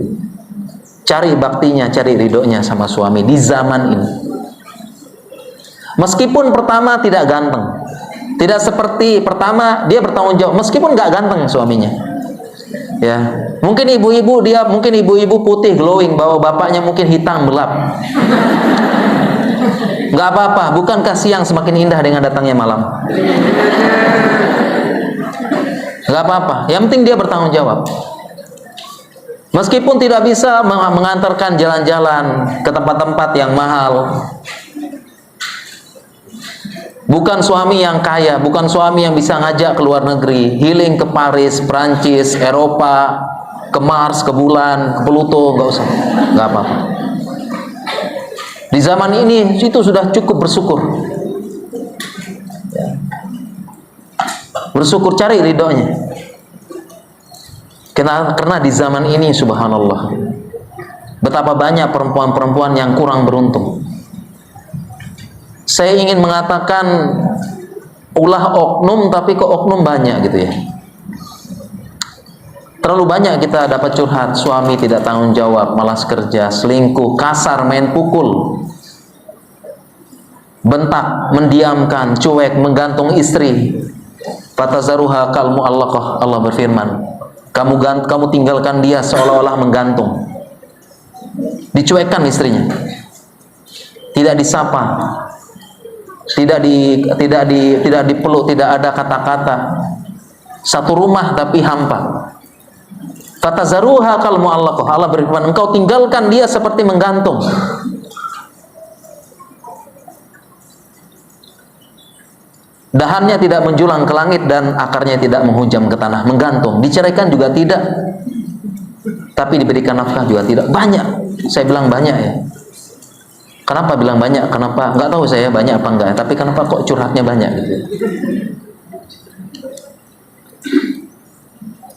Cari baktinya, cari ridhonya sama suami di zaman ini. Meskipun pertama tidak ganteng, tidak seperti pertama dia bertanggung jawab, meskipun nggak ganteng suaminya, ya mungkin ibu-ibu putih glowing, bahwa bapaknya mungkin hitam gelap, nggak apa-apa. Bukankah siang semakin indah dengan datangnya malam? Nggak apa-apa, yang penting dia bertanggung jawab. Meskipun tidak bisa mengantarkan jalan-jalan ke tempat-tempat yang mahal, bukan suami yang kaya, bukan suami yang bisa ngajak ke luar negeri, healing ke Paris, Prancis, Eropa, ke Mars, ke bulan, ke Pluto, nggak usah, nggak apa-apa. Di zaman ini itu sudah cukup bersyukur. Bersyukur, cari ridhonya. Karena di zaman ini subhanallah, betapa banyak perempuan-perempuan yang kurang beruntung. Saya ingin mengatakan ulah oknum, tapi kok oknum banyak gitu ya. Terlalu banyak kita dapat curhat, suami tidak tanggung jawab, malas kerja, selingkuh, kasar, main pukul, bentak, mendiamkan, cuek, menggantung istri. Fatazaruha kal mu'allaqah, Allah berfirman, kamu tinggalkan dia seolah-olah menggantung. Dicuekkan istrinya, tidak disapa, tidak dipeluk, tidak ada kata-kata. Satu rumah tapi hampa. Fatazaruha kal mu'allaqah, Allah berfirman, engkau tinggalkan dia seperti menggantung. Dahannya tidak menjulang ke langit dan akarnya tidak menghujam ke tanah, menggantung. Diceraikan juga tidak, tapi diberikan nafkah juga tidak. Banyak, saya bilang banyak ya. Kenapa bilang banyak? Kenapa? Nggak tahu saya banyak apa enggak, tapi kenapa kok curhatnya banyak gitu.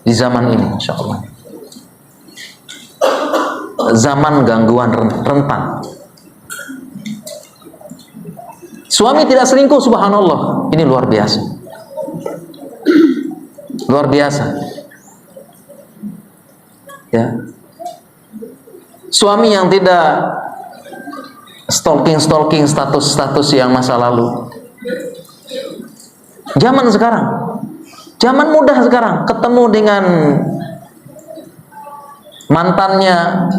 di zaman ini, insya Allah. Zaman gangguan rentan. Suami tidak selingkuh, subhanallah. Ini luar biasa. Luar biasa. Ya. Suami yang tidak stalking status yang masa lalu. Zaman sekarang, zaman mudah sekarang, ketemu dengan mantannya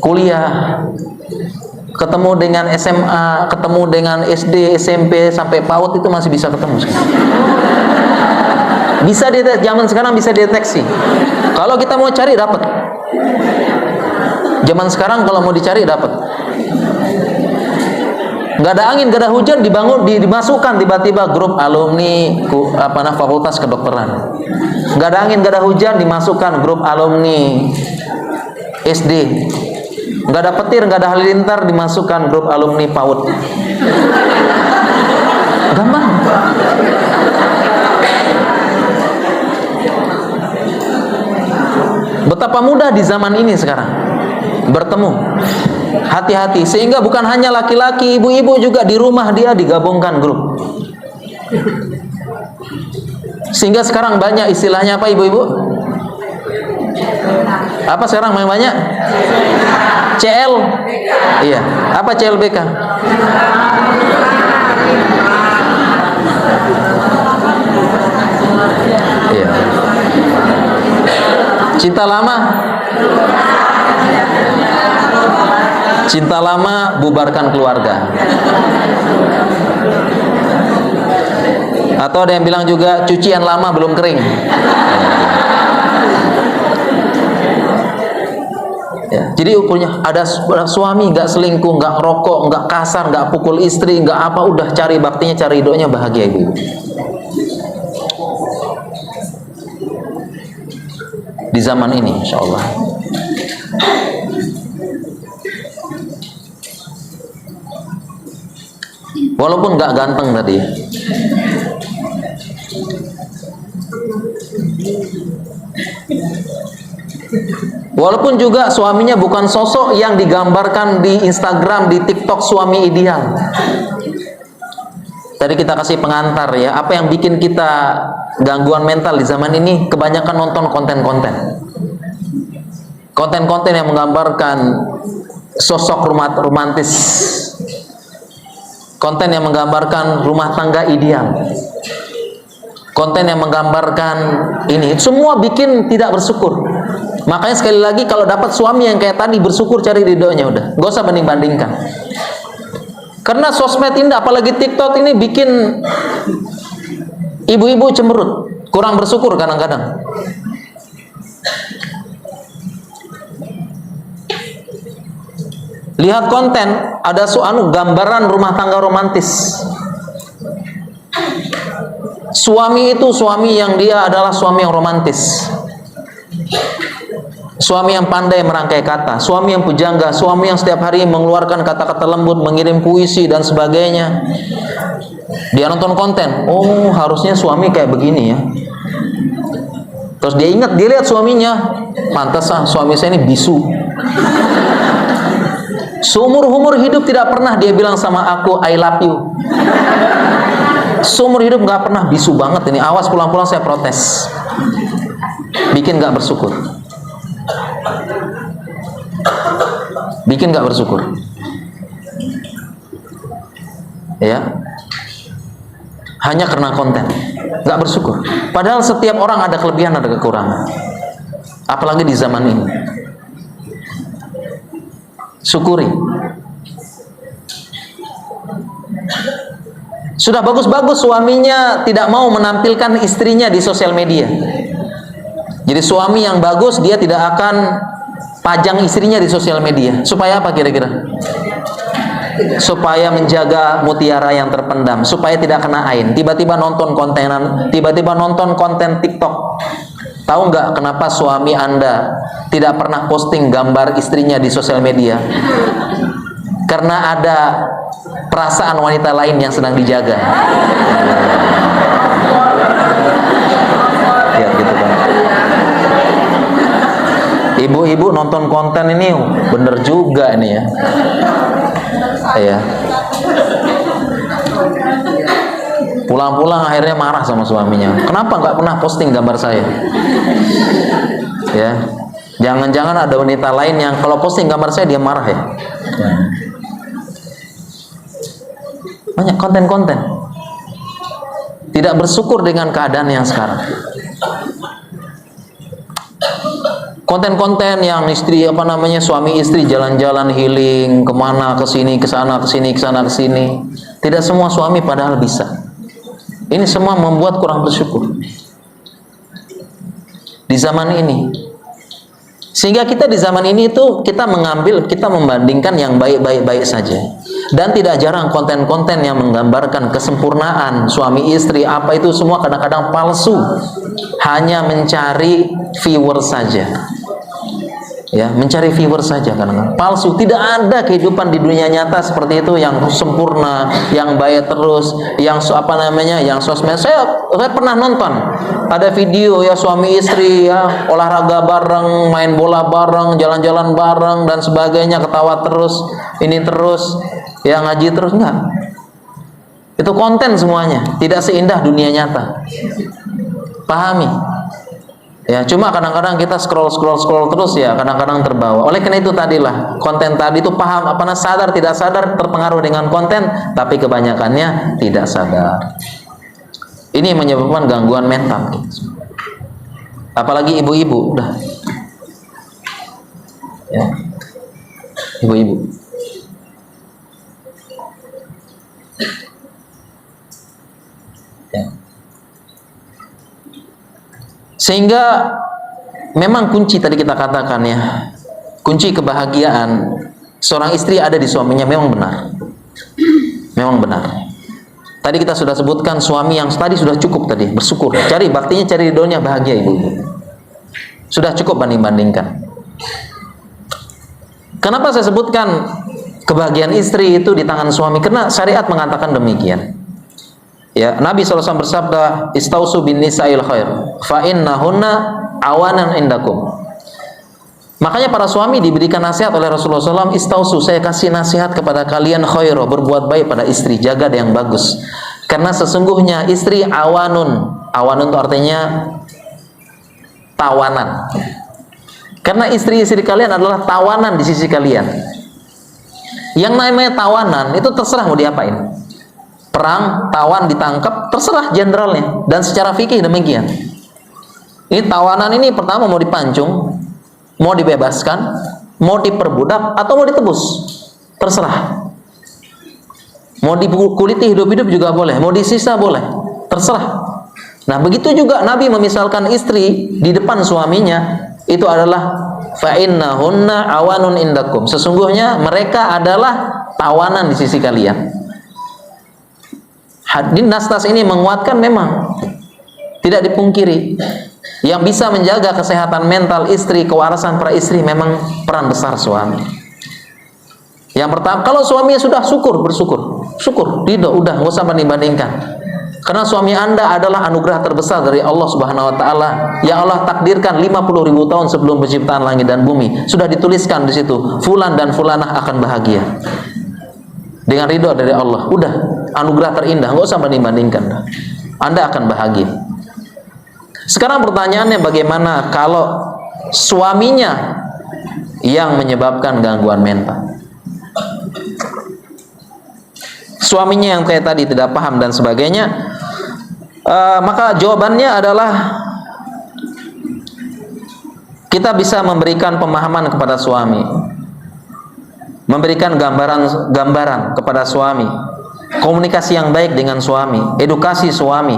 kuliah, ketemu dengan SMA, ketemu dengan SD, SMP sampai PAUD itu masih bisa ketemu sekarang. Bisa zaman sekarang bisa deteksi. Kalau kita mau cari dapat. Zaman sekarang kalau mau dicari dapat. Nggak ada angin, nggak ada hujan, dimasukkan tiba-tiba grup alumni fakultas kedokteran. Nggak ada angin, nggak ada hujan, dimasukkan grup alumni SD. Nggak ada petir, nggak ada halilintar, dimasukkan grup alumni PAUD. Gampang. Betapa mudah di zaman ini sekarang bertemu. Hati-hati, sehingga bukan hanya laki-laki, ibu-ibu juga di rumah dia digabungkan grup. Sehingga sekarang banyak istilahnya apa ibu-ibu? Apa sekarang yang banyak? CL. Iya. Apa CLBK? Iya. Cinta lama. Cinta lama, bubarkan keluarga. Atau ada yang bilang juga cucian lama belum kering. Ya, jadi ukurnya ada suami nggak selingkuh, nggak rokok, nggak kasar, nggak pukul istri, nggak apa, udah cari baktinya, cari doanya, bahagia ibu. Di zaman ini, insya Allah. Walaupun nggak ganteng tadi. Walaupun juga suaminya bukan sosok yang digambarkan di Instagram, di TikTok suami ideal. Tadi kita kasih pengantar ya, apa yang bikin kita gangguan mental di zaman ini? Kebanyakan nonton konten-konten. Konten-konten yang menggambarkan sosok romantis. Konten yang menggambarkan rumah tangga ideal. Konten yang menggambarkan ini, semua bikin tidak bersyukur. Makanya sekali lagi kalau dapat suami yang kayak tadi, bersyukur, cari ridhonya udah. Gak usah banding-bandingkan. Karena sosmed ini, apalagi TikTok ini bikin ibu-ibu cemberut, kurang bersyukur kadang-kadang. Lihat konten, ada gambaran rumah tangga romantis. Suami itu suami yang dia adalah suami yang romantis. Suami yang pandai merangkai kata, suami yang pujangga, suami yang setiap hari mengeluarkan kata-kata lembut, mengirim puisi dan sebagainya. Dia nonton konten, oh harusnya suami kayak begini ya. Terus dia ingat, dia lihat suaminya, pantesan suami saya ini bisu. Seumur-umur hidup tidak pernah dia bilang sama aku I love you. Seumur hidup nggak pernah, bisu banget ini. Awas pulang-pulang saya protes. Bikin nggak bersyukur. Bikin nggak bersyukur. Ya. Hanya karena konten, nggak bersyukur. Padahal setiap orang ada kelebihan, ada kekurangan. Apalagi di zaman ini. Syukuri. Sudah bagus-bagus suaminya tidak mau menampilkan istrinya di sosial media. Jadi suami yang bagus dia tidak akan pajang istrinya di sosial media. Supaya apa kira-kira? Supaya menjaga mutiara yang terpendam, supaya tidak kena ain. Tiba-tiba nonton konten TikTok. Tahu nggak kenapa suami Anda tidak pernah posting gambar istrinya di sosial media? Karena ada perasaan wanita lain yang sedang dijaga. Lihat gitu kan. Ibu-ibu nonton konten ini bener juga ini ya. Ya. Pulang-pulang akhirnya marah sama suaminya. Kenapa nggak pernah posting gambar saya? Ya. Jangan-jangan ada wanita lain yang kalau posting gambar saya dia marah ya. Banyak konten-konten. Tidak bersyukur dengan keadaan yang sekarang. Konten-konten yang istri suami istri jalan-jalan healing kemana, ke sini, ke sana, ke sini, ke sana, ke sini. Tidak semua suami padahal bisa. Ini semua membuat kurang bersyukur di zaman ini. Sehingga kita di zaman ini itu kita membandingkan yang baik-baik saja. Dan tidak jarang konten-konten yang menggambarkan kesempurnaan suami istri apa itu semua kadang-kadang palsu, hanya mencari viewer saja. Ya, mencari viewer saja kadang-kadang palsu. Tidak ada kehidupan di dunia nyata seperti itu yang sempurna, yang baik terus, yang yang sosmed. Saya pernah nonton ada video ya suami istri ya olahraga bareng, main bola bareng, jalan-jalan bareng dan sebagainya, ketawa terus, ini terus, ya ngaji terus, enggak. Itu konten semuanya, tidak seindah dunia nyata. Pahami? Ya, cuma kadang-kadang kita scroll terus ya, kadang-kadang terbawa. Oleh karena itu tadilah konten tadi itu paham sadar tidak sadar terpengaruh dengan konten, tapi kebanyakannya tidak sadar. Ini menyebabkan gangguan mental. Apalagi ibu-ibu, udah. Ya. Ibu-ibu. Ya. Sehingga memang kunci tadi kita katakan ya, kunci kebahagiaan seorang istri ada di suaminya, memang benar. Memang benar. Tadi kita sudah sebutkan suami yang tadi sudah cukup tadi, bersyukur. Cari baktinya, cari ridhonya, bahagia ibu. Sudah cukup banding-bandingkan. Kenapa saya sebutkan kebahagiaan istri itu di tangan suami? Karena syariat mengatakan demikian. Ya, Nabi SAW bersabda, "Istausu bin nisa'il khair, fa innahunna awanan indakum." Makanya para suami diberikan nasihat oleh Rasulullah SAW, "Istausu, saya kasih nasihat kepada kalian khair, berbuat baik pada istri, jaga yang bagus. Karena sesungguhnya istri awanun. Awanun itu artinya tawanan. Karena istri-istri kalian adalah tawanan di sisi kalian. Yang namanya tawanan itu terserah mau diapain. Perang, tawan, ditangkap, terserah jenderalnya. Dan secara fikih demikian. Ini tawanan ini pertama mau dipancung, mau dibebaskan, mau diperbudak, atau mau ditebus. Terserah. Mau dikuliti hidup-hidup juga boleh, mau disisa boleh. Terserah. Nah, begitu juga Nabi memisalkan istri di depan suaminya, itu adalah fa innahunna awanun indakum. Sesungguhnya mereka adalah tawanan di sisi kalian. Hadis nas ini menguatkan memang tidak dipungkiri yang bisa menjaga kesehatan mental istri, kewarasan para istri memang peran besar suami. Yang pertama, kalau suaminya sudah bersyukur, ridho, udah nggak usah banding-bandingkan. Karena suami Anda adalah anugerah terbesar dari Allah Subhanahu wa taala yang Allah takdirkan 50.000 tahun sebelum penciptaan langit dan bumi. Sudah dituliskan di situ, fulan dan fulanah akan bahagia. Dengan ridho dari Allah, udah anugerah terindah, nggak usah banding-bandingkan. Anda akan bahagia. Sekarang pertanyaannya, bagaimana kalau suaminya yang menyebabkan gangguan mental? Suaminya yang kayak tadi tidak paham dan sebagainya, maka jawabannya adalah kita bisa memberikan pemahaman kepada suami, memberikan gambaran kepada suami, komunikasi yang baik dengan suami, edukasi suami.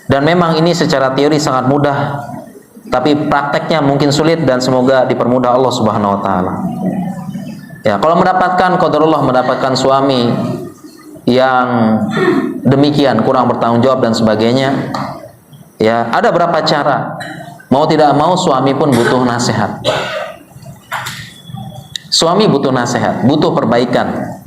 Dan memang ini secara teori sangat mudah, tapi prakteknya mungkin sulit dan semoga dipermudah Allah Subhanahu wa taala. Ya, kalau mendapatkan qadarullah, mendapatkan suami yang demikian kurang bertanggung jawab dan sebagainya, ya ada berapa cara. Mau tidak mau suami pun butuh nasihat. Suami butuh nasihat, butuh perbaikan.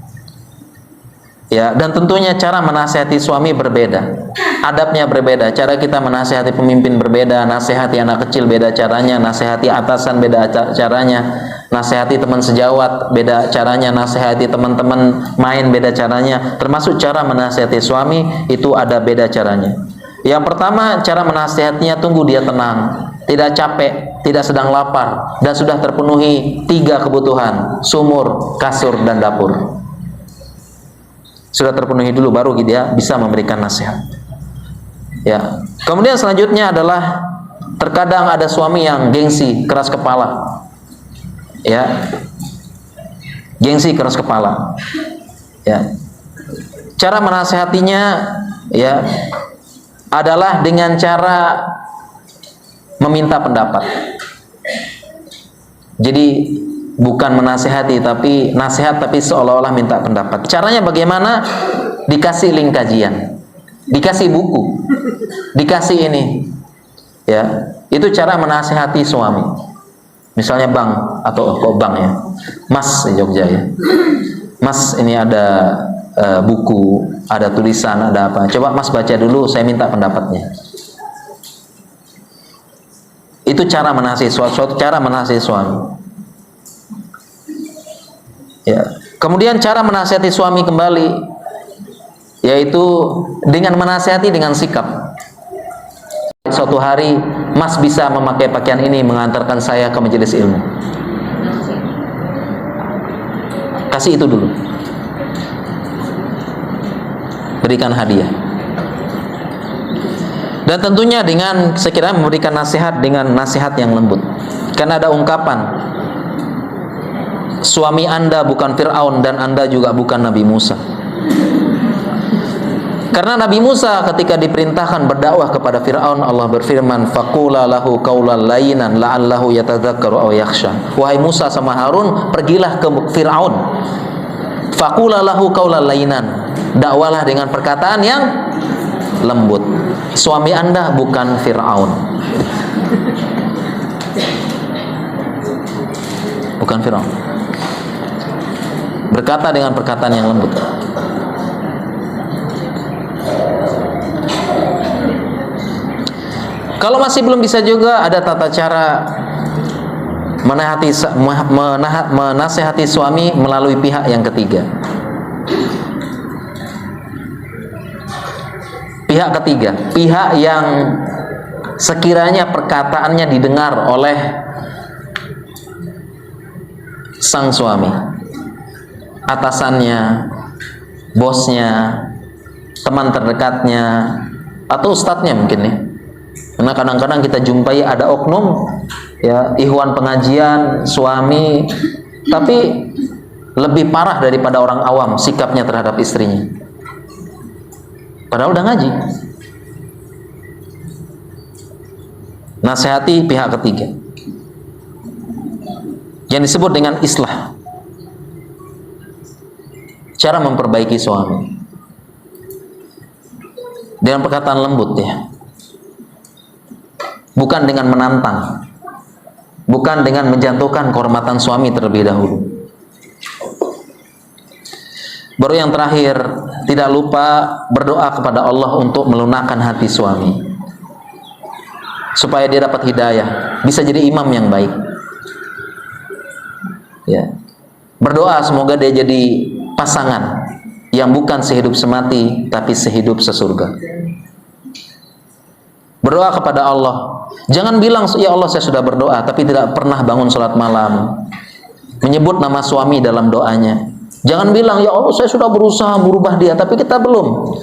Ya, dan tentunya cara menasihati suami berbeda. Adabnya berbeda. Cara kita menasihati pemimpin berbeda, nasihati anak kecil beda caranya, nasihati atasan beda caranya, nasihati teman sejawat beda caranya, nasihati teman-teman main beda caranya. Termasuk cara menasihati suami itu ada beda caranya. Yang pertama, cara menasihatinya tunggu dia tenang, tidak capek, tidak sedang lapar, dan sudah terpenuhi 3 kebutuhan: sumur, kasur, dan dapur. Sudah terpenuhi dulu baru dia bisa memberikan nasihat. Ya. Kemudian selanjutnya adalah terkadang ada suami yang gengsi, keras kepala. Ya. Gengsi, keras kepala. Ya. Cara menasihatinya ya adalah dengan cara meminta pendapat. Jadi bukan menasihati tapi nasihat, tapi seolah-olah minta pendapat. Caranya bagaimana? Dikasih link kajian, dikasih buku, dikasih ini. Ya, itu cara menasihati suami. Misalnya bang, atau kok bang ya, mas di Jogja ya, mas ini ada buku, ada tulisan, ada apa? Coba mas baca dulu, saya minta pendapatnya. Itu cara menasihati suatu cara menasihati suami. Ya. Kemudian cara menasihati suami kembali, yaitu dengan menasihati dengan sikap. Suatu hari, mas bisa memakai pakaian ini mengantarkan saya ke majelis ilmu. Kasih itu dulu. Berikan hadiah. Dan tentunya dengan sekiranya memberikan nasihat dengan nasihat yang lembut. Karena ada ungkapan, suami Anda bukan Fir'aun dan Anda juga bukan Nabi Musa. Karena Nabi Musa ketika diperintahkan berdakwah kepada Fir'aun, Allah berfirman, faqula lahu qawlan layyinan la'allahu yatadzakkaru aw yakhsha. Wahai Musa sama Harun, pergilah ke Fir'aun. Faqula lahu qawlan layyinan. Dakwalah dengan perkataan yang lembut. Suami Anda bukan Fir'aun. Bukan Fir'aun. Berkata dengan perkataan yang lembut. Kalau masih belum bisa juga, ada tata cara menasehati suami melalui pihak yang ketiga. Pihak ketiga, pihak yang sekiranya perkataannya didengar oleh sang suami, atasannya, bosnya, teman terdekatnya, atau ustadznya mungkin nih. Karena kadang-kadang kita jumpai ada oknum ya, ikhwan pengajian, suami, tapi lebih parah daripada orang awam sikapnya terhadap istrinya. Padahal udah ngaji. Nasihati pihak ketiga, yang disebut dengan islah. Cara memperbaiki suami dengan perkataan lembut ya. Bukan dengan menantang, bukan dengan menjatuhkan kehormatan suami terlebih dahulu. Baru yang terakhir, tidak lupa berdoa kepada Allah untuk melunakkan hati suami, supaya dia dapat hidayah, bisa jadi imam yang baik. Ya. Berdoa semoga dia jadi pasangan yang bukan sehidup semati, tapi sehidup sesurga. Berdoa kepada Allah. Jangan bilang, ya Allah saya sudah berdoa, tapi tidak pernah bangun sholat malam, menyebut nama suami dalam doanya. Jangan bilang, ya Allah saya sudah berusaha merubah dia, tapi kita belum.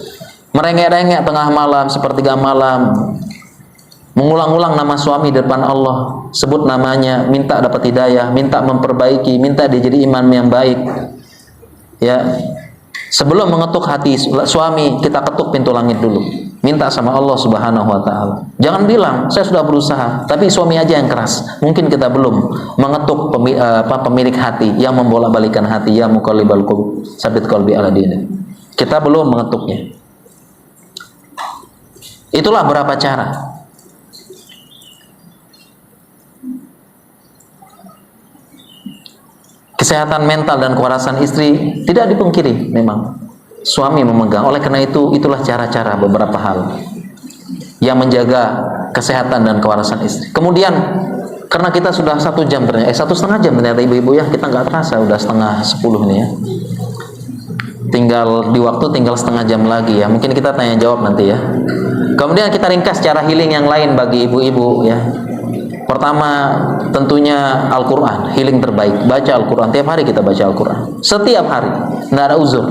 Merengek-rengek tengah malam, sepertiga malam, mengulang-ulang nama suami di depan Allah, sebut namanya, minta dapat hidayah, minta memperbaiki, minta dia jadi imam yang baik. Ya, sebelum mengetuk hati suami, kita ketuk pintu langit dulu, minta sama Allah Subhanahu wa Ta'ala. Jangan bilang saya sudah berusaha, tapi suami aja yang keras. Mungkin kita belum mengetuk pemilik hati yang membolak-balikan hati, ya muqallibal qulub tsabbit qalbi ala dinik. Kita belum mengetuknya. Itulah beberapa cara. Kesehatan mental dan kewarasan istri tidak dipungkiri memang. suami memegang. Oleh karena itu, itulah cara-cara beberapa hal yang menjaga kesehatan dan kewarasan istri. Kemudian karena kita sudah 1 jam ternyata, 1,5 jam ternyata ibu-ibu ya, kita nggak terasa udah 9:30 nih ya. Tinggal di waktu tinggal 1/2 jam lagi ya. Mungkin kita tanya jawab nanti ya. Kemudian kita ringkas cara healing yang lain bagi ibu-ibu ya. Pertama tentunya Al-Quran, healing terbaik. Baca Al-Quran, tiap hari kita baca Al-Quran. Setiap hari, nggak ada uzur.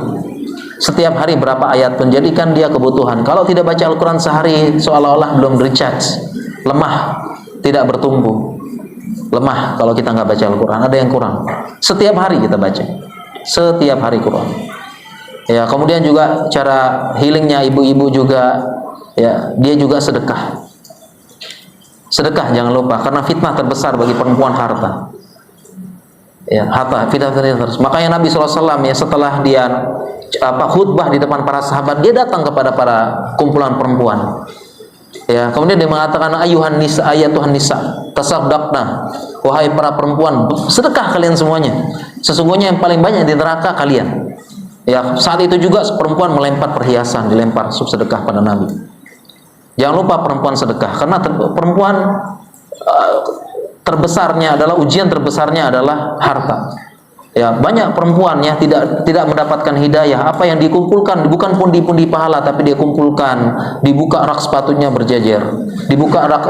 Setiap hari berapa ayat pun, jadikan dia kebutuhan. Kalau tidak baca Al-Quran sehari, seolah-olah belum recharge, lemah, tidak bertumbuh. Lemah kalau kita nggak baca Al-Quran, ada yang kurang. Setiap hari kita baca, setiap hari Quran. Ya, kemudian juga cara healingnya ibu-ibu juga, ya, dia juga sedekah. Sedekah jangan lupa, karena fitnah terbesar bagi perempuan harta. Ya, harta, fitnah terus. Makanya Nabi SAW ya, setelah dia khutbah di depan para sahabat, dia datang kepada para kumpulan perempuan. Ya, kemudian dia mengatakan, ayuhan nisa, ayatuhan nisa, tasaddaqna, wahai para perempuan, sedekah kalian semuanya. Sesungguhnya yang paling banyak di neraka kalian. Ya, saat itu juga perempuan melempar perhiasan, dilempar sedekah pada Nabi. Jangan lupa perempuan sedekah, karena perempuan terbesarnya adalah, ujian terbesarnya adalah harta. Ya, banyak perempuan ya tidak mendapatkan hidayah. Apa yang dikumpulkan bukan pundi-pundi pahala, tapi dia kumpulkan, dibuka rak sepatunya berjejer, dibuka rak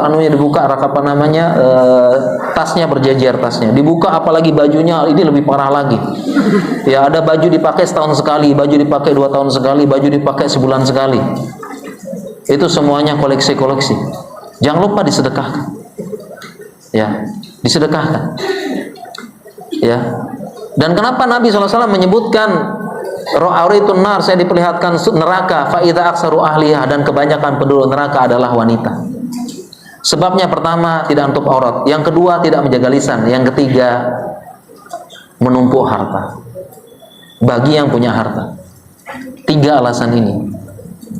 tasnya berjejer, tasnya dibuka, apalagi bajunya ini lebih parah lagi. Ya, ada baju dipakai setahun sekali, baju dipakai 2 tahun sekali, baju dipakai sebulan sekali. Itu semuanya koleksi-koleksi. Jangan lupa disedekahkan. Ya, disedekahkan. Ya. Dan kenapa Nabi SAW menyebutkan ra'aritun nar, saya diperlihatkan neraka, fa idza aksaru ahliha, dan kebanyakan penduduk neraka adalah wanita. Sebabnya pertama, tidak menutup aurat, yang kedua tidak menjaga lisan, yang ketiga menumpuk harta. Bagi yang punya harta. 3 alasan ini.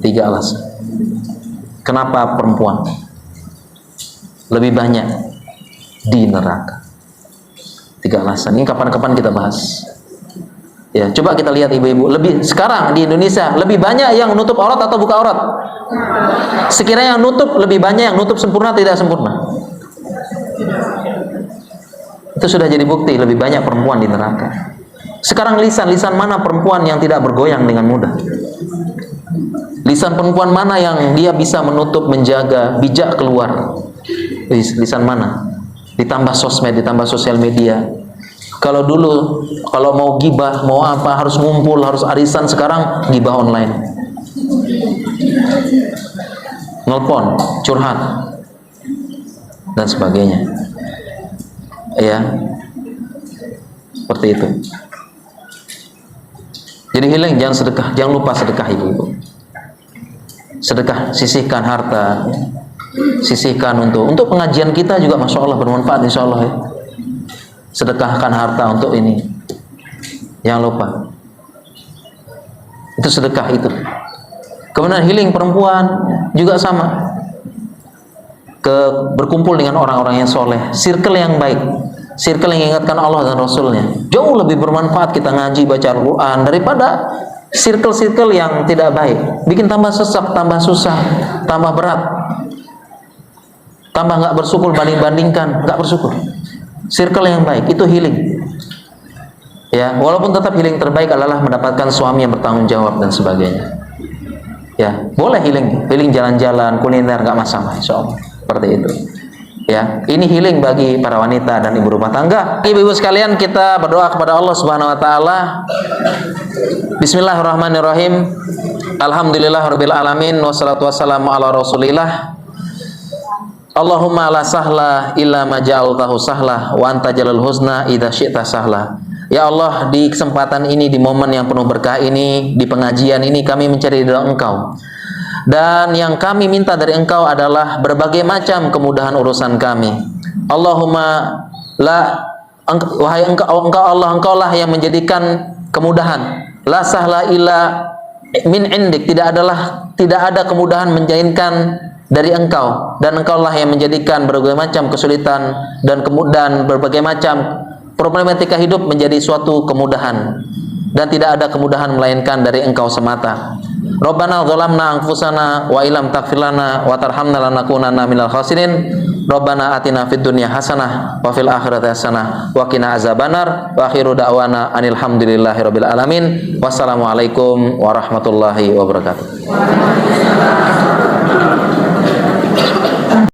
3 alasan. Kenapa perempuan lebih banyak di neraka? 3 alasan. Ini kapan-kapan kita bahas. Ya, coba kita lihat ibu-ibu. Sekarang di Indonesia lebih banyak yang nutup aurat atau buka aurat? Sekiranya yang nutup lebih banyak, yang nutup sempurna tidak sempurna? Itu sudah jadi bukti lebih banyak perempuan di neraka. Sekarang lisan mana perempuan yang tidak bergoyang dengan mudah? Lisan perempuan mana yang dia bisa menutup, menjaga, bijak keluar? Lisan mana? Ditambah sosmed, ditambah sosial media. Kalau dulu kalau mau gibah, mau apa, harus ngumpul, harus arisan, sekarang gibah online. Nelpon, curhat dan sebagainya. Ya. Seperti itu. Jadi healing, jangan sedekah, jangan lupa sedekah ibu-ibu. Sedekah, sisihkan harta. Sisihkan untuk pengajian kita juga, masya Allah bermanfaat insya Allah ya. Sedekahkan harta untuk ini, jangan lupa. Itu sedekah itu. Kemudian healing perempuan juga sama. Berkumpul dengan orang-orang yang soleh, circle yang baik, circle yang ingatkan Allah dan Rasulnya. Jauh lebih bermanfaat kita ngaji, baca Al-Quran daripada circle-circle yang tidak baik. Bikin tambah sesak, tambah susah, tambah berat. Tambah nggak bersyukur, banding-bandingkan, nggak bersyukur. Circle yang baik itu healing. Ya, walaupun tetap healing terbaik adalah mendapatkan suami yang bertanggung jawab dan sebagainya. Ya, boleh healing jalan-jalan, kuliner, nggak masalah, insyaallah. Seperti itu. Ya, ini healing bagi para wanita dan ibu rumah tangga. Ibu-ibu sekalian, kita berdoa kepada Allah Subhanahu wa taala. Bismillahirrahmanirrahim. Alhamdulillahirabbil alamin, wassalatu wassalamu ala Rasulillah. Allahumma la sahla illa ma ja'altahu sahla wa anta jalal husna idza syi'ta sahla. Ya Allah, di kesempatan ini, di momen yang penuh berkah ini, di pengajian ini, kami mencari ridha Engkau. Dan yang kami minta dari Engkau adalah berbagai macam kemudahan urusan kami. Allahumma la, wahai Engkau Allah, Engkaulah yang menjadikan kemudahan. La sahla illa min indik, tidak ada kemudahan menjadikan dari Engkau, dan Engkaulah yang menjadikan berbagai macam kesulitan dan berbagai macam problematika hidup menjadi suatu kemudahan. dan tidak ada kemudahan melainkan dari Engkau semata. Rabbana zalamna anfusana wa illam taghfir lana wa tarhamna lanakunanna minal khasirin. Rabbana atina fid dunya hasanah wa fil akhirati hasanah wa qina azabannar. Wa akhiru da'wana anil hamdulillahi rabbil alamin. Wassalamualaikum warahmatullahi wabarakatuh.